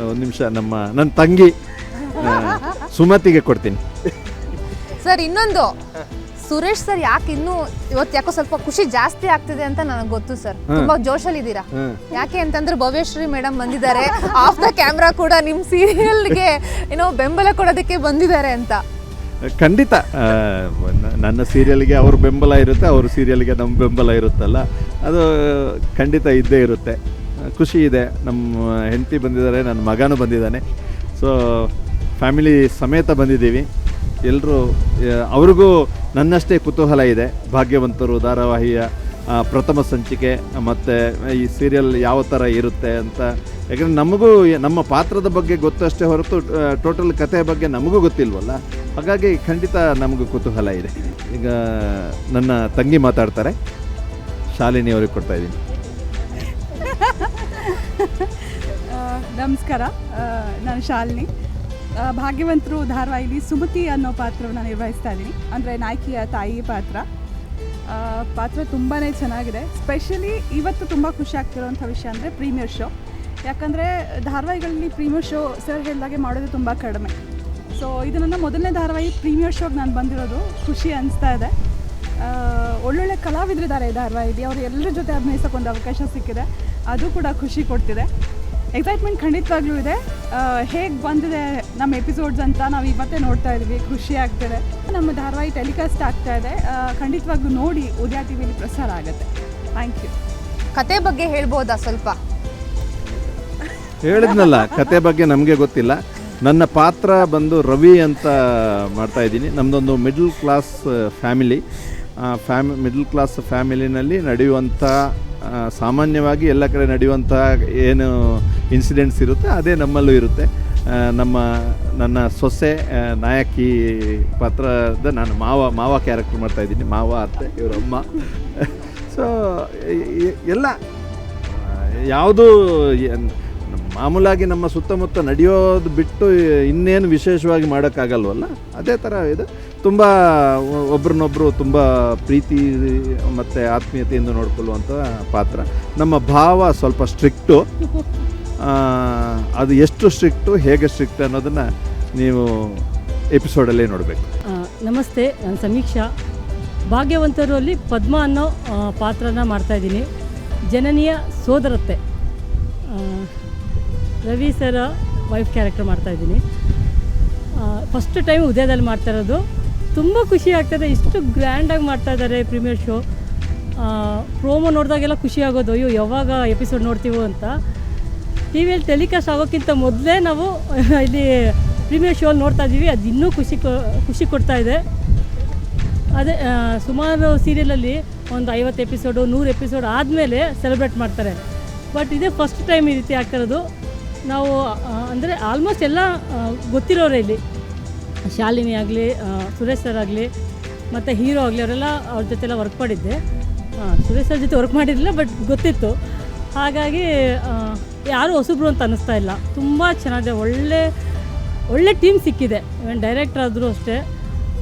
J: ಒಂದು ನಿಮಿಷ ನನ್ನ ತಂಗಿ ಸುಮತಿಗೆ ಕೊಡ್ತೀನಿ.
A: ಸರ್, ಇನ್ನೊಂದು ಸುರೇಶ್ ಸರ್ ಯಾಕೆ ಇನ್ನೂ ಇವತ್ತು ಯಾಕೋ ಸ್ವಲ್ಪ ಖುಷಿ ಜಾಸ್ತಿ ಆಗ್ತಿದೆ ಅಂತ ನನಗೆ ಗೊತ್ತು ಸರ್. ತುಂಬಾ ಜೋಶಲ್ಲಿದ್ದೀರಾ. ಯಾಕೆ ಅಂತಂದ್ರೆ ಭವ್ಯಶ್ರೀ ಮೇಡಮ್ ಬಂದಿದ್ದಾರೆ. ಆಫ್ ದ ಕ್ಯಾಮ್ರಾ ಕೂಡ ನಿಮ್ಮ ಸೀರಿಯಲ್ಗೆ ಏನೋ ಬೆಂಬಲ ಕೊಡೋದಕ್ಕೆ ಬಂದಿದ್ದಾರೆ ಅಂತ.
J: ಖಂಡಿತ ನನ್ನ ಸೀರಿಯಲ್ಗೆ ಅವ್ರ ಬೆಂಬಲ ಇರುತ್ತೆ, ಅವ್ರ ಸೀರಿಯಲ್ಗೆ ನಮ್ಮ ಬೆಂಬಲ ಇರುತ್ತಲ್ಲ, ಅದು ಖಂಡಿತ ಇದ್ದೇ ಇರುತ್ತೆ. ಖುಷಿ ಇದೆ. ನಮ್ಮ ಹೆಂಡತಿ ಬಂದಿದ್ದಾರೆ, ನನ್ನ ಮಗನೂ ಬಂದಿದ್ದಾನೆ. ಸೊ ಫ್ಯಾಮಿಲಿ ಸಮೇತ ಬಂದಿದ್ದೀವಿ. ಎಲ್ಲರೂ ಅವ್ರಿಗೂ ನನ್ನಷ್ಟೇ ಕುತೂಹಲ ಇದೆ ಭಾಗ್ಯವಂತರು ಧಾರಾವಾಹಿಯ ಪ್ರಥಮ ಸಂಚಿಕೆ ಮತ್ತು ಈ ಸೀರಿಯಲ್ ಯಾವ ಥರ ಇರುತ್ತೆ ಅಂತ. ಯಾಕಂದರೆ ನಮಗೂ ನಮ್ಮ ಪಾತ್ರದ ಬಗ್ಗೆ ಗೊತ್ತಷ್ಟೇ ಹೊರತು ಟೋಟಲ್ ಕಥೆಯ ಬಗ್ಗೆ ನಮಗೂ ಗೊತ್ತಿಲ್ವಲ್ಲ, ಹಾಗಾಗಿ ಖಂಡಿತ ನಮಗೂ ಕುತೂಹಲ ಇದೆ. ಈಗ ನನ್ನ ತಂಗಿ ಮಾತಾಡ್ತಾರೆ, ಶಾಲಿನಿ ಅವ್ರಿಗೆ ಕೊಡ್ತಾ ಇದ್ದೀನಿ.
K: ನಮಸ್ಕಾರ, ನಾನು ಶಾಲಿನಿ. ಭಾಗ್ಯವಂತರು ಧಾರಾವಾಹಿಲಿ ಸುಮತಿ ಅನ್ನೋ ಪಾತ್ರವನ್ನು ನಿರ್ವಹಿಸ್ತಾ ಇದ್ದೀನಿ. ಅಂದರೆ ನಾಯಕಿಯ ತಾಯಿ ಪಾತ್ರ ತುಂಬಾ ಚೆನ್ನಾಗಿದೆ. ಸ್ಪೆಷಲಿ ಇವತ್ತು ತುಂಬ ಖುಷಿ ಆಗ್ತಿರೋಂಥ ವಿಷಯ ಅಂದರೆ ಪ್ರೀಮಿಯರ್ ಶೋ. ಯಾಕಂದರೆ ಧಾರಾವಾಹಿಗಳಲ್ಲಿ ಪ್ರೀಮಿಯರ್ ಶೋ ಸರ್ ಹೇಳಿದಾಗೆ ಮಾಡೋದು ತುಂಬ ಕಡಿಮೆ. ಸೊ ಇದು ನನ್ನ ಮೊದಲನೇ ಧಾರಾವಾಹಿ ಪ್ರೀಮಿಯರ್ ಶೋಗೆ ನಾನು ಬಂದಿರೋದು, ಖುಷಿ ಅನಿಸ್ತಾ ಇದೆ. ಒಳ್ಳೊಳ್ಳೆ ಕಲಾವಿದರಿದ್ದಾರೆ ಈ ಧಾರಾವಾಹಿಲಿ, ಅವರು ಎಲ್ಲರ ಜೊತೆ ಅಭಿನಯಿಸೋಕ್ಕೊಂದು ಅವಕಾಶ ಸಿಕ್ಕಿದೆ, ಅದು ಕೂಡ ಖುಷಿ ಕೊಡ್ತಿದೆ. ಎಕ್ಸೈಟ್ಮೆಂಟ್ ಖಂಡಿತವಾಗ್ಲೂ ಇದೆ. ಹೇಗೆ ಬಂದಿದೆ ನಮ್ಮ ಎಪಿಸೋಡ್ಸ್ ಅಂತ ನಾವು ಇವತ್ತೇ ನೋಡ್ತಾ ಇದ್ದೀವಿ, ಖುಷಿ ಆಗ್ತಿದೆ. ನಮ್ಮ ಧಾರಾವಾಹಿ ಟೆಲಿಕಾಸ್ಟ್ ಆಗ್ತಾ ಇದೆ, ಖಂಡಿತವಾಗ್ಲೂ ನೋಡಿ ಉದಯ ಟಿ ವಿಲಿ ಪ್ರಸಾರ ಆಗುತ್ತೆ. Thank you.
A: ಕತೆ ಬಗ್ಗೆ ಹೇಳ್ಬೋದಾ ಸ್ವಲ್ಪ?
J: ಹೇಳಿದ್ನಲ್ಲ, ಕತೆ ಬಗ್ಗೆ ನಮಗೆ ಗೊತ್ತಿಲ್ಲ. ನನ್ನ ಪಾತ್ರ ಬಂದು ರವಿ ಅಂತ ಮಾಡ್ತಾಯಿದ್ದೀನಿ. ನಮ್ಮದೊಂದು middle class family. Middle class ಫ್ಯಾಮಿಲಿನಲ್ಲಿ ನಡೆಯುವಂಥ ಸಾಮಾನ್ಯವಾಗಿ ಎಲ್ಲ ಕಡೆ ನಡೆಯುವಂಥ ಏನು ಇನ್ಸಿಡೆಂಟ್ಸ್ ಇರುತ್ತೆ ಅದೇ ನಮ್ಮಲ್ಲೂ ಇರುತ್ತೆ. ನನ್ನ ಸೊಸೆ ನಾಯಕಿ ಪಾತ್ರದ ನಾನು ಮಾವ ಕ್ಯಾರೆಕ್ಟರ್ ಮಾಡ್ತಾಯಿದ್ದೀನಿ. ಮಾವ ಅತ್ತೆ, ಇವರಮ್ಮ. ಸೊ ಎಲ್ಲ ಯಾವುದೂ ಮಾಮೂಲಾಗಿ ನಮ್ಮ ಸುತ್ತಮುತ್ತ ನಡೆಯೋದು ಬಿಟ್ಟು ಇನ್ನೇನು ವಿಶೇಷವಾಗಿ ಮಾಡೋಕ್ಕಾಗಲ್ವಲ್ಲ, ಅದೇ ಥರ ಇದು. ತುಂಬ ಒಬ್ರನ್ನೊಬ್ಬರು ತುಂಬ ಪ್ರೀತಿ ಮತ್ತು ಆತ್ಮೀಯತೆಯಿಂದ ನೋಡ್ಕೊಳ್ಳುವಂಥ ಪಾತ್ರ. ನಮ್ಮ ಭಾವ ಸ್ವಲ್ಪ ಸ್ಟ್ರಿಕ್ಟು. ಅದು ಎಷ್ಟು ಸ್ಟ್ರಿಕ್ಟು, ಹೇಗೆ ಸ್ಟ್ರಿಕ್ಟ್ ಅನ್ನೋದನ್ನು ನೀವು ಎಪಿಸೋಡಲ್ಲೇ ನೋಡಬೇಕು.
L: ನಮಸ್ತೆ, ನಾನು ಸಮೀಕ್ಷಾ. ಭಾಗ್ಯವಂತರಲ್ಲಿ ಪದ್ಮ ಅನ್ನೋ ಪಾತ್ರನ ಮಾಡ್ತಾಯಿದ್ದೀನಿ. ಜನನಿಯ ಸೋದರತ್ತೆ ರವಿ ಸರ ವೈಫ್ ಕ್ಯಾರೆಕ್ಟರ್ ಮಾಡ್ತಾಯಿದ್ದೀನಿ. ಫಸ್ಟ್ ಟೈಮ್ ಉದಯದಲ್ಲಿ ಮಾಡ್ತಾ ಇರೋದು. ತುಂಬ ಖುಷಿ ಆಗ್ತದೆ, ಇಷ್ಟು ಗ್ರ್ಯಾಂಡಾಗಿ ಮಾಡ್ತಾಯಿದ್ದಾರೆ ಪ್ರೀಮಿಯರ್ ಶೋ. ಪ್ರೋಮೋ ನೋಡಿದಾಗೆಲ್ಲ ಖುಷಿ ಆಗೋದು, ಅಯ್ಯೋ ಯಾವಾಗ ಎಪಿಸೋಡ್ ನೋಡ್ತೀವೋ ಅಂತ. ಟಿ ವಿಯಲ್ಲಿ ಟೆಲಿಕಾಸ್ಟ್ ಆಗೋಕ್ಕಿಂತ ಮೊದಲೇ ನಾವು ಇಲ್ಲಿ ಪ್ರೀಮಿಯರ್ ಶೋ ನೋಡ್ತಾ ಇದ್ದೀವಿ, ಅದು ಇನ್ನೂ ಖುಷಿ ಕೊಡ್ತಾ ಇದೆ. ಅದೇ ಸುಮಾರು ಸೀರಿಯಲಲ್ಲಿ ಒಂದು 50 ಎಪಿಸೋಡು 100 ಎಪಿಸೋಡ್ ಆದಮೇಲೆ ಸೆಲೆಬ್ರೇಟ್ ಮಾಡ್ತಾರೆ. ಬಟ್ ಇದೇ ಫಸ್ಟ್ ಟೈಮ್ ಈ ರೀತಿ ಆಗ್ತಿರೋದು. ನಾವು ಅಂದರೆ ಆಲ್ಮೋಸ್ಟ್ ಎಲ್ಲ ಗೊತ್ತಿರೋರೇ ಇಲ್ಲಿ, ಶಾಲಿನಿ ಆಗಲಿ, ಸುರೇಶ್ ಸರ್ ಆಗಲಿ, ಮತ್ತು ಹೀರೋ ಆಗಲಿ, ಅವರೆಲ್ಲ ಅವ್ರ ಜೊತೆಲ್ಲ ವರ್ಕ್ ಮಾಡಿದ್ದೆ. ಸುರೇಶ್ ಸರ್ ಜೊತೆ ವರ್ಕ್ ಮಾಡಿರಲಿಲ್ಲ, ಬಟ್ ಗೊತ್ತಿತ್ತು. ಹಾಗಾಗಿ ಯಾರೂ ಹೊಸಬ್ರು ಅಂತ ಅನ್ನಿಸ್ತಾ ಇಲ್ಲ. ತುಂಬ ಚೆನ್ನಾಗಿದೆ, ಒಳ್ಳೆ ಟೀಮ್ ಸಿಕ್ಕಿದೆ. ಇವನ್ ಡೈರೆಕ್ಟರ್ ಆದರೂ ಅಷ್ಟೇ,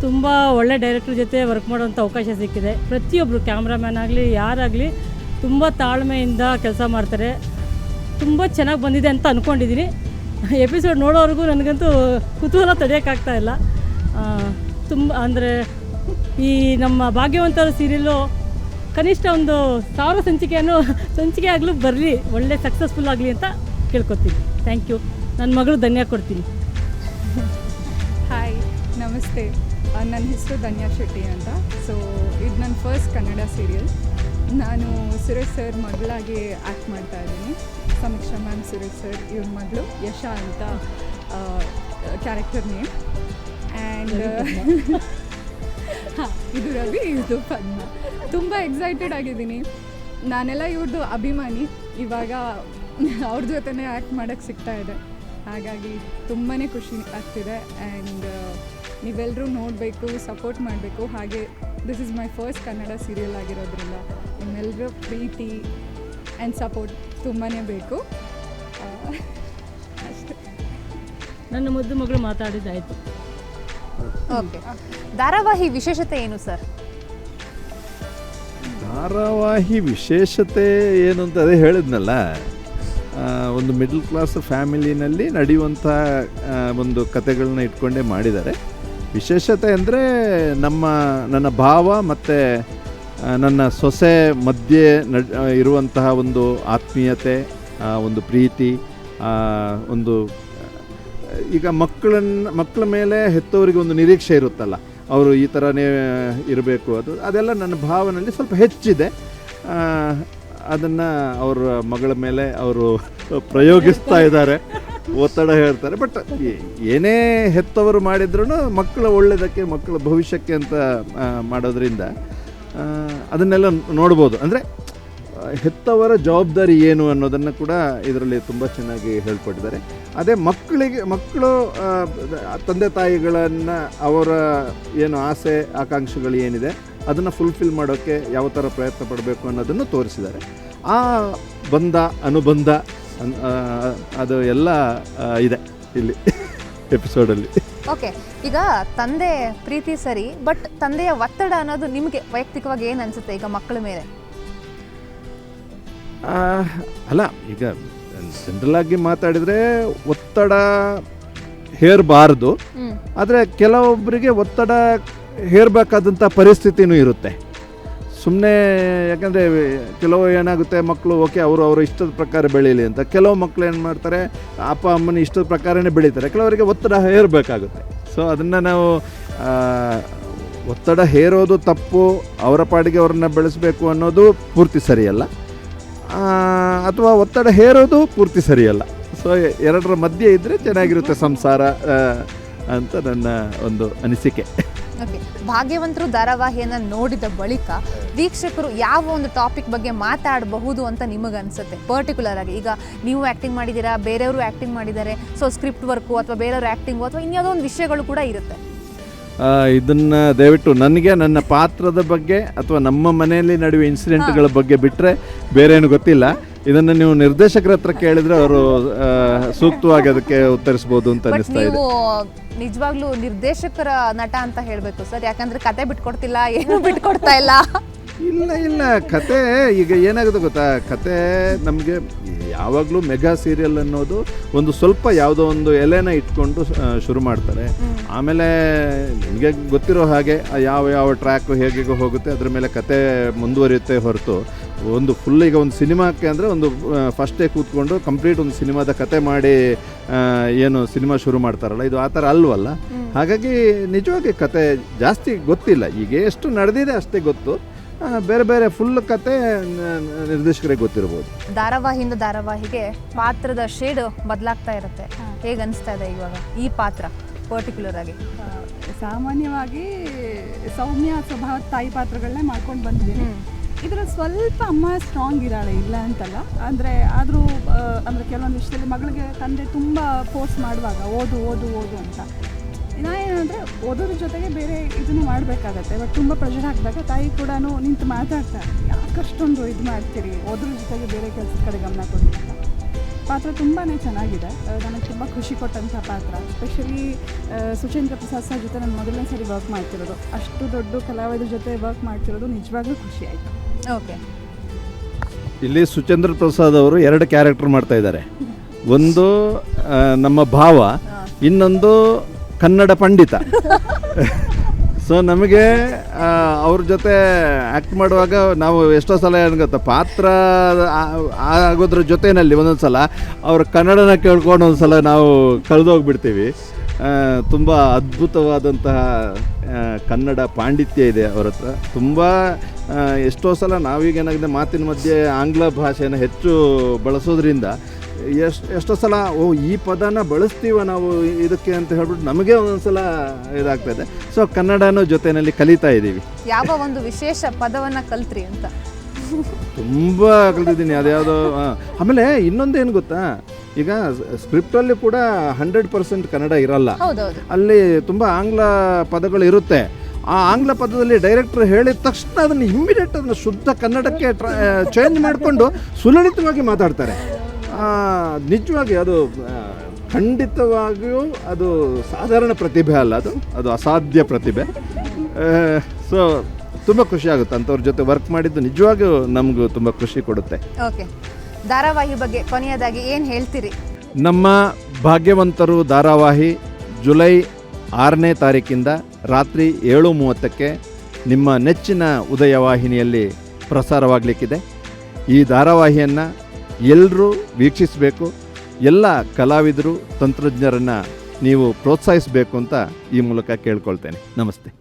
L: ತುಂಬ ಒಳ್ಳೆ ಡೈರೆಕ್ಟ್ರ್ ಜೊತೆ ವರ್ಕ್ ಮಾಡೋವಂಥ ಅವಕಾಶ ಸಿಕ್ಕಿದೆ. ಪ್ರತಿಯೊಬ್ಬರು ಕ್ಯಾಮ್ರಾಮ್ಯಾನ್ ಆಗಲಿ ಯಾರಾಗಲಿ ತುಂಬ ತಾಳ್ಮೆಯಿಂದ ಕೆಲಸ ಮಾಡ್ತಾರೆ. ತುಂಬ ಚೆನ್ನಾಗಿ ಬಂದಿದೆ ಅಂತ ಅಂದ್ಕೊಂಡಿದ್ದೀನಿ. ಎಪಿಸೋಡ್ ನೋಡೋವರೆಗೂ ನನಗಂತೂ ಕುತೂಹಲ ತಡೆಯೋಕ್ಕಾಗ್ತಾ ಇಲ್ಲ. ತುಂಬ ಅಂದರೆ ಈ ನಮ್ಮ ಭಾಗ್ಯವಂತರ ಸೀರಿಯಲ್ಲು ಕನಿಷ್ಠ ಒಂದು 1000 ಸಂಚಿಕೆ ಆಗಲೂ ಬರಲಿ, ಒಳ್ಳೆ ಸಕ್ಸಸ್ಫುಲ್ ಆಗಲಿ ಅಂತ ಕೇಳ್ಕೊತೀನಿ. Thank you. ನನ್ನ ಮಗಳು ಧನ್ಯ ಕೊಡ್ತೀನಿ.
M: ಹಾಯ್, ನಮಸ್ತೆ. ನನ್ನ ಹೆಸರು ಧನ್ಯಾ ಶೆಟ್ಟಿ ಅಂತ. ಸೊ ಇದು ನನ್ನ ಫಸ್ಟ್ ಕನ್ನಡ ಸೀರಿಯಲ್. ನಾನು ಸುರೇಶ್ ಸರ್ ಮಗಳಾಗಿ ಆ್ಯಕ್ಟ್ ಮಾಡ್ತಾ ಇದ್ದೀನಿ. ಸಮೀಕ್ಷಾ ಮ್ಯಾಮ್, ಸುರೇಶ್ ಸರ್ ಇವ್ರ ಮಗಳು ಯಶಾ ಅಂತ ಕ್ಯಾರೆಕ್ಟರ್ ನೇಮ್. ಆ್ಯಂಡ್ ಹಾಂ, ಇದು ರವಿ, ಇದು ಪದ್ಮ. ತುಂಬ ಎಕ್ಸೈಟೆಡ್ ಆಗಿದ್ದೀನಿ. ನಾನೆಲ್ಲ ಇವ್ರದ್ದು ಅಭಿಮಾನಿ. ಇವಾಗ ಅವ್ರ ಜೊತೆನೇ ಆ್ಯಕ್ಟ್ ಮಾಡೋಕ್ಕೆ ಸಿಗ್ತಾ ಇದೆ, ಹಾಗಾಗಿ ತುಂಬಾ ಖುಷಿ ಆಗ್ತಿದೆ. ಆ್ಯಂಡ್ ನೀವೆಲ್ಲರೂ ನೋಡಬೇಕು, ಸಪೋರ್ಟ್ ಮಾಡಬೇಕು. ಹಾಗೆ this is my first Kannada serial ಆಗಿರೋದ್ರಿಂದ ನಿಮ್ಮೆಲ್ಲರೂ ಪ್ರೀತಿ ಆ್ಯಂಡ್ ಸಪೋರ್ಟ್ ತುಂಬಾ ಬೇಕು ಅಷ್ಟೇ.
L: ನನ್ನ ಮುದ್ದು ಮಗಳು ಮಾತಾಡಿದ್ದಾಯಿತು.
A: ಓಕೆ, ಧಾರಾವಾಹಿ ವಿಶೇಷತೆ ಏನು ಸರ್?
J: ಧಾರಾವಾಹಿ ವಿಶೇಷತೆ ಏನು ಅಂತ ಅದೇ ಹೇಳಿದ್ನಲ್ಲ, ಒಂದು ಮಿಡ್ಲ್ ಕ್ಲಾಸ್ ಫ್ಯಾಮಿಲಿನಲ್ಲಿ ನಡೆಯುವಂಥ ಒಂದು ಕತೆಗಳನ್ನ ಇಟ್ಕೊಂಡೇ ಮಾಡಿದ್ದಾರೆ. ವಿಶೇಷತೆ ಅಂದರೆ ನನ್ನ ಭಾವ ಮತ್ತು ನನ್ನ ಸೊಸೆ ಮಧ್ಯೆ ಇರುವಂತಹ ಒಂದು ಆತ್ಮೀಯತೆ, ಒಂದು ಪ್ರೀತಿ, ಒಂದು ಈಗ ಮಕ್ಕಳ ಮೇಲೆ ಹೆತ್ತವರಿಗೆ ಒಂದು ನಿರೀಕ್ಷೆ ಇರುತ್ತಲ್ಲ, ಅವರು ಈ ಥರನೇ ಇರಬೇಕು, ಅದೆಲ್ಲ ನನ್ನ ಭಾವನಲ್ಲಿ ಸ್ವಲ್ಪ ಹೆಚ್ಚಿದೆ. ಅದನ್ನು ಅವರ ಮಗಳ ಮೇಲೆ ಅವರು ಪ್ರಯೋಗಿಸ್ತಾ ಇದ್ದಾರೆ. ಒತ್ತಡ ಹೇಳ್ತಾರೆ. ಬಟ್ ಏನೇ ಹೆತ್ತವರು ಮಾಡಿದ್ರೂ ಮಕ್ಕಳ ಒಳ್ಳೆಯದಕ್ಕೆ, ಮಕ್ಕಳ ಭವಿಷ್ಯಕ್ಕೆ ಅಂತ ಮಾಡೋದ್ರಿಂದ ಅದನ್ನೆಲ್ಲ ನೋಡ್ಬೋದು. ಅಂದರೆ ಹೆತ್ತವರ ಜವಾಬ್ದಾರಿ ಏನು ಅನ್ನೋದನ್ನು ಕೂಡ ಇದರಲ್ಲಿ ತುಂಬ ಚೆನ್ನಾಗಿ ಹೇಳ್ಕೊಟ್ಟಿದ್ದಾರೆ. ಅದೇ ಮಕ್ಕಳು ತಂದೆ ತಾಯಿಗಳನ್ನು ಅವರ ಏನು ಆಸೆ ಆಕಾಂಕ್ಷೆಗಳು ಏನಿದೆ ಅದನ್ನು ಫುಲ್ಫಿಲ್ ಮಾಡೋಕ್ಕೆ ಯಾವ ಥರ ಪ್ರಯತ್ನ ಪಡಬೇಕು ಅನ್ನೋದನ್ನು ತೋರಿಸಿದ್ದಾರೆ. ಆ ಅನುಬಂಧ ಅದು ಎಲ್ಲ ಇದೆ ಇಲ್ಲಿ ಎಪಿಸೋಡಲ್ಲಿ.
A: ಓಕೆ, ಈಗ ತಂದೆ ಪ್ರೀತಿ ಸರಿ, ಬಟ್ ತಂದೆಯ ಒತ್ತಡ ಅನ್ನೋದು ನಿಮಗೆ ವೈಯಕ್ತಿಕವಾಗಿ ಏನು ಅನಿಸುತ್ತೆ ಈಗ ಮಕ್ಕಳ ಮೇಲೆ?
J: ಅಲ್ಲ, ಈಗ ಜನರಲ್ಲಾಗಿ ಮಾತಾಡಿದರೆ ಒತ್ತಡ ಹೇರಬಾರ್ದು, ಆದರೆ ಕೆಲವೊಬ್ಬರಿಗೆ ಒತ್ತಡ ಹೇರಬೇಕಾದಂಥ ಪರಿಸ್ಥಿತಿನೂ ಇರುತ್ತೆ. ಸುಮ್ಮನೆ ಯಾಕಂದರೆ ಕೆಲವು ಏನಾಗುತ್ತೆ, ಮಕ್ಕಳು ಓಕೆ ಅವರ ಇಷ್ಟದ ಪ್ರಕಾರ ಬೆಳೀಲಿ ಅಂತ, ಕೆಲವು ಮಕ್ಕಳು ಏನು ಮಾಡ್ತಾರೆ ಅಪ್ಪ ಅಮ್ಮನ ಇಷ್ಟದ ಪ್ರಕಾರನೇ ಬೆಳೀತಾರೆ, ಕೆಲವರಿಗೆ ಒತ್ತಡ ಹೇರಬೇಕಾಗುತ್ತೆ. ಸೊ ಅದನ್ನು ನಾವು ಒತ್ತಡ ಹೇರೋದು ತಪ್ಪು, ಅವರ ಪಾಡಿಗೆ ಅವ್ರನ್ನ ಬೆಳೆಸಬೇಕು ಅನ್ನೋದು ಪೂರ್ತಿ ಸರಿಯಲ್ಲ, ಅಥವಾ ಒತ್ತಡ ಹೇರೋದು ಪೂರ್ತಿ ಸರಿಯಲ್ಲ. ಸೊ ಎರಡರ ಮಧ್ಯೆ ಇದ್ದರೆ ಚೆನ್ನಾಗಿರುತ್ತೆ ಸಂಸಾರ ಅಂತ ನನ್ನ ಒಂದು ಅನಿಸಿಕೆ.
A: ಓಕೆ, ಭಾಗ್ಯವಂತರು ಧಾರಾವಾಹಿಯನ್ನು ನೋಡಿದ ಬಳಿಕ ವೀಕ್ಷಕರು ಯಾವ ಒಂದು ಟಾಪಿಕ್ ಬಗ್ಗೆ ಮಾತಾಡಬಹುದು ಅಂತ ನಿಮಗೆ ಅನಿಸುತ್ತೆ ಪರ್ಟಿಕ್ಯುಲರ್ ಆಗಿ? ಈಗ ನೀವು ಆ್ಯಕ್ಟಿಂಗ್ ಮಾಡಿದ್ದೀರಾ, ಬೇರೆಯವರು ಆ್ಯಕ್ಟಿಂಗ್ ಮಾಡಿದ್ದಾರೆ, ಸೊ ಸ್ಕ್ರಿಪ್ಟ್ ವರ್ಕು ಅಥವಾ ಬೇರೆಯವ್ರ ಆ್ಯಕ್ಟಿಂಗು ಅಥವಾ ಇನ್ಯಾವುದೋ ಒಂದು ವಿಷಯಗಳು ಕೂಡ ಇರುತ್ತೆ.
J: ಇದನ್ನು ದಯವಿಟ್ಟು ನನಗೆ ನನ್ನ ಪಾತ್ರದ ಬಗ್ಗೆ ಅಥವಾ ನಮ್ಮ ಮನೆಯಲ್ಲಿ ನಡೆಯುವ ಇನ್ಸಿಡೆಂಟ್ಗಳ ಬಗ್ಗೆ ಬಿಟ್ಟರೆ ಬೇರೆ ಏನು ಗೊತ್ತಿಲ್ಲ. ಇದನ್ನು ನೀವು ನಿರ್ದೇಶಕರ ಹತ್ರ ಕೇಳಿದರೆ ಅವರು ಸೂಕ್ತವಾಗಿ ಅದಕ್ಕೆ ಉತ್ತರಿಸ್ಬೋದು ಅಂತ ಅನಿಸ್ತಾ ಇದೆ.
A: ನಿಜವಾಗ್ಲೂ ನಿರ್ದೇಶಕರ ನಟ ಅಂತ ಹೇಳಬೇಕು ಸರ್, ಯಾಕಂದ್ರೆ ಕತೆ ಬಿಟ್ಕೊಡ್ತಿಲ್ಲ, ಏನು ಬಿಟ್ಕೊಡ್ತಾ ಇಲ್ಲ.
J: ಇಲ್ಲ ಕತೆ ಈಗ ಏನಾಗುತ್ತೆ ಗೊತ್ತಾ, ಕತೆ ನಮಗೆ ಯಾವಾಗಲೂ ಮೆಗಾ ಸೀರಿಯಲ್ ಅನ್ನೋದು ಒಂದು ಸ್ವಲ್ಪ ಯಾವುದೋ ಒಂದು ಎಲೆನ ಇಟ್ಕೊಂಡು ಶುರು ಮಾಡ್ತಾರೆ. ಆಮೇಲೆ ನಿಮಗೆ ಗೊತ್ತಿರೋ ಹಾಗೆ ಯಾವ ಟ್ರ್ಯಾಕು ಹೇಗೆ ಹೋಗುತ್ತೆ ಅದ್ರ ಮೇಲೆ ಕತೆ ಮುಂದುವರಿಯುತ್ತೆ ಹೊರತು ಒಂದು ಫುಲ್ ಈಗ ಒಂದು ಸಿನಿಮಾಕ್ಕೆ ಅಂದರೆ ಒಂದು ಫಸ್ಟೇ ಕೂತ್ಕೊಂಡು ಕಂಪ್ಲೀಟ್ ಒಂದು ಸಿನಿಮಾದ ಕತೆ ಮಾಡಿ ಏನು ಸಿನಿಮಾ ಶುರು ಮಾಡ್ತಾರಲ್ಲ, ಇದು ಆ ಥರ ಅಲ್ವಲ್ಲ. ಹಾಗಾಗಿ ನಿಜವಾಗಿ ಕತೆ ಜಾಸ್ತಿ ಗೊತ್ತಿಲ್ಲ, ಈಗ ಎಷ್ಟು ನಡೆದಿದೆ ಅಷ್ಟೇ ಗೊತ್ತು. ಬೇರೆ ಬೇರೆ ಫುಲ್ ಕತೆ ನಿರ್ದೇಶಕರಿಗೆ ಗೊತ್ತಿರ್ಬೋದು.
A: ಧಾರಾವಾಹಿಯಿಂದ ಧಾರಾವಾಹಿಗೆ ಪಾತ್ರದ ಶೇಡ್ ಬದಲಾಗ್ತಾ ಇರುತ್ತೆ, ಹೇಗೆ ಅನಿಸ್ತಾ ಇದೆ ಇವಾಗ ಈ ಪಾತ್ರ ಪರ್ಟಿಕ್ಯುಲರ್ ಆಗಿ?
K: ಸಾಮಾನ್ಯವಾಗಿ ಸೌಮ್ಯ ಸ್ವಭಾವದ ತಾಯಿ ಪಾತ್ರಗಳನ್ನೇ ಮಾಡ್ಕೊಂಡು ಬಂದಿದ್ದೀನಿ. ಇದರಲ್ಲಿ ಸ್ವಲ್ಪ ಅಮ್ಮ ಸ್ಟ್ರಾಂಗ್ ಇದ್ದಾಳೆ, ಇಲ್ಲ ಅಂತಲ್ಲ. ಅಂದರೆ ಆದರೂ ಅಂದರೆ ಕೆಲವೊಂದು ವಿಷಯದಲ್ಲಿ ಮಗಳಿಗೆ ತಂದೆ ತುಂಬ ಫೋರ್ಸ್ ಮಾಡುವಾಗ ಓದು ಓದು ಓದು ಅಂತ, ಏನಂದರೆ ಓದೋದ್ರ ಜೊತೆಗೆ ಬೇರೆ ಇದನ್ನು ಮಾಡಬೇಕಾಗತ್ತೆ. ಬಟ್ ತುಂಬ ಪ್ರೆಷರ್ ಹಾಕಿದಾಗ ತಾಯಿ ಕೂಡ ನಿಂತು ಮಾತಾಡ್ತಾರೆ, ಯಾಕಷ್ಟೊಂದು ಇದು ಮಾಡ್ತೀರಿ, ಓದೋದ್ರ ಜೊತೆಗೆ ಬೇರೆ ಕೆಲಸದ ಕಡೆ ಗಮನ ಕೊಡಿ ಅಂತ. ಪಾತ್ರ ತುಂಬಾ ಚೆನ್ನಾಗಿದೆ, ನನಗೆ ತುಂಬ ಖುಷಿ ಕೊಟ್ಟಂಥ ಪಾತ್ರ. ಎಸ್ಪೆಷಲಿ ಸುಚೇಂದ್ರ ಪ್ರಸಾದ್ ಸರ್ ಜೊತೆ ನಾನು ಮೊದಲನೇ ಸರಿ ವರ್ಕ್ ಮಾಡ್ತಿರೋದು, ಅಷ್ಟು ದೊಡ್ಡ ಕಲಾವಿದರ ಜೊತೆ ವರ್ಕ್ ಮಾಡ್ತಿರೋದು ನಿಜವಾಗ್ಲೂ ಖುಷಿ ಆಯಿತು.
A: ಓಕೆ,
J: ಇಲ್ಲಿ ಸುಚೇಂದ್ರ ಪ್ರಸಾದ್ ಅವರು 2 ಕ್ಯಾರೆಕ್ಟರ್ ಮಾಡ್ತಾ ಇದ್ದಾರೆ. ಒಂದು ನಮ್ಮ ಭಾವ, ಇನ್ನೊಂದು ಕನ್ನಡ ಪಂಡಿತ. ಸೊ ನಮಗೆ ಅವ್ರ ಜೊತೆ ಆ್ಯಕ್ಟ್ ಮಾಡುವಾಗ ನಾವು ಎಷ್ಟೋ ಸಲ ಏನು ಗೊತ್ತಾ, ಪಾತ್ರ ಆಗೋದ್ರ ಜೊತೆಯಲ್ಲಿ ಒಂದೊಂದು ಸಲ ಅವ್ರ ಕನ್ನಡನ ಕೇಳ್ಕೊಂಡು ಒಂದು ಸಲ ನಾವು ಕಳೆದೋಗ್ಬಿಡ್ತೀವಿ. ತುಂಬ ಅದ್ಭುತವಾದಂತಹ ಕನ್ನಡ ಪಾಂಡಿತ್ಯ ಇದೆ ಅವ್ರ ಹತ್ರ. ತುಂಬ ಎಷ್ಟೋ ಸಲ ನಾವೀಗೇನಾಗಿದೆ ಮಾತಿನ ಮಧ್ಯೆ ಆಂಗ್ಲ ಭಾಷೆಯನ್ನು ಹೆಚ್ಚು ಬಳಸೋದ್ರಿಂದ ಎಷ್ಟೋ ಸಲ ಈ ಪದನ ಬಳಸ್ತೀವ ನಾವು ಇದಕ್ಕೆ ಅಂತ ಹೇಳ್ಬಿಟ್ಟು ನಮಗೆ ಒಂದೊಂದು ಸಲ ಇದಾಗ್ತಾಯಿದೆ. ಸೊ ಕನ್ನಡನೂ ಜೊತೆಯಲ್ಲಿ ಕಲಿತಾ ಇದ್ದೀವಿ.
A: ಯಾವ ಒಂದು ವಿಶೇಷ ಪದವನ್ನು ಕಲ್ತ್ರಿ ಅಂತ?
J: ತುಂಬ ಕಲ್ತಿದ್ದೀನಿ, ಅದ್ಯಾವುದೋ. ಆಮೇಲೆ ಇನ್ನೊಂದೇನು ಗೊತ್ತಾ, ಈಗ ಸ್ಕ್ರಿಪ್ಟಲ್ಲಿ ಕೂಡ 100% ಕನ್ನಡ ಇರಲ್ಲ, ಅಲ್ಲಿ ತುಂಬ ಆಂಗ್ಲ ಪದಗಳು ಇರುತ್ತೆ. ಆ ಆಂಗ್ಲ ಪದದಲ್ಲಿ ಡೈರೆಕ್ಟರ್ ಹೇಳಿದ ತಕ್ಷಣ ಅದನ್ನು ಇಮ್ಮಿಡಿಯೇಟ್ ಅದನ್ನು ಶುದ್ಧ ಕನ್ನಡಕ್ಕೆ ಚೇಂಜ್ ಮಾಡಿಕೊಂಡು ಸುಲಲಿತವಾಗಿ ಮಾತಾಡ್ತಾರೆ. ನಿಜವಾಗಿ ಅದು ಖಂಡಿತವಾಗಿಯೂ ಅದು ಸಾಧಾರಣ ಪ್ರತಿಭೆ ಅಲ್ಲ, ಅದು ಅಸಾಧ್ಯ ಪ್ರತಿಭೆ. ಸೊ ತುಂಬ ಖುಷಿ ಆಗುತ್ತೆ ಅಂಥವ್ರ ಜೊತೆ ವರ್ಕ್ ಮಾಡಿದ್ದು, ನಿಜವಾಗಿಯೂ ನಮಗೂ ತುಂಬ ಖುಷಿ ಕೊಡುತ್ತೆ.
A: ಓಕೆ, ಧಾರಾವಾಹಿ ಬಗ್ಗೆ ಕೊನೆಯದಾಗಿ ಏನು ಹೇಳ್ತೀರಿ?
J: ನಮ್ಮ ಭಾಗ್ಯವಂತರು ಧಾರಾವಾಹಿ ಜುಲೈ 6ನೇ ತಾರೀಕಿಂದ ರಾತ್ರಿ 7:30ಕ್ಕೆ ನಿಮ್ಮ ನೆಚ್ಚಿನ ಉದಯ ವಾಹಿನಿಯಲ್ಲಿ ಪ್ರಸಾರವಾಗಲಿಕ್ಕಿದೆ. ಈ ಧಾರಾವಾಹಿಯನ್ನು ಎಲ್ಲರೂ ವೀಕ್ಷಿಸಬೇಕು. ಎಲ್ಲ ಕಲಾವಿದರು ತಂತ್ರಜ್ಞರನ್ನು ನೀವು ಪ್ರೋತ್ಸಾಹಿಸಬೇಕು ಅಂತ ಈ ಮೂಲಕ ಕೇಳ್ಕೊಳ್ತೇನೆ. ನಮಸ್ತೆ.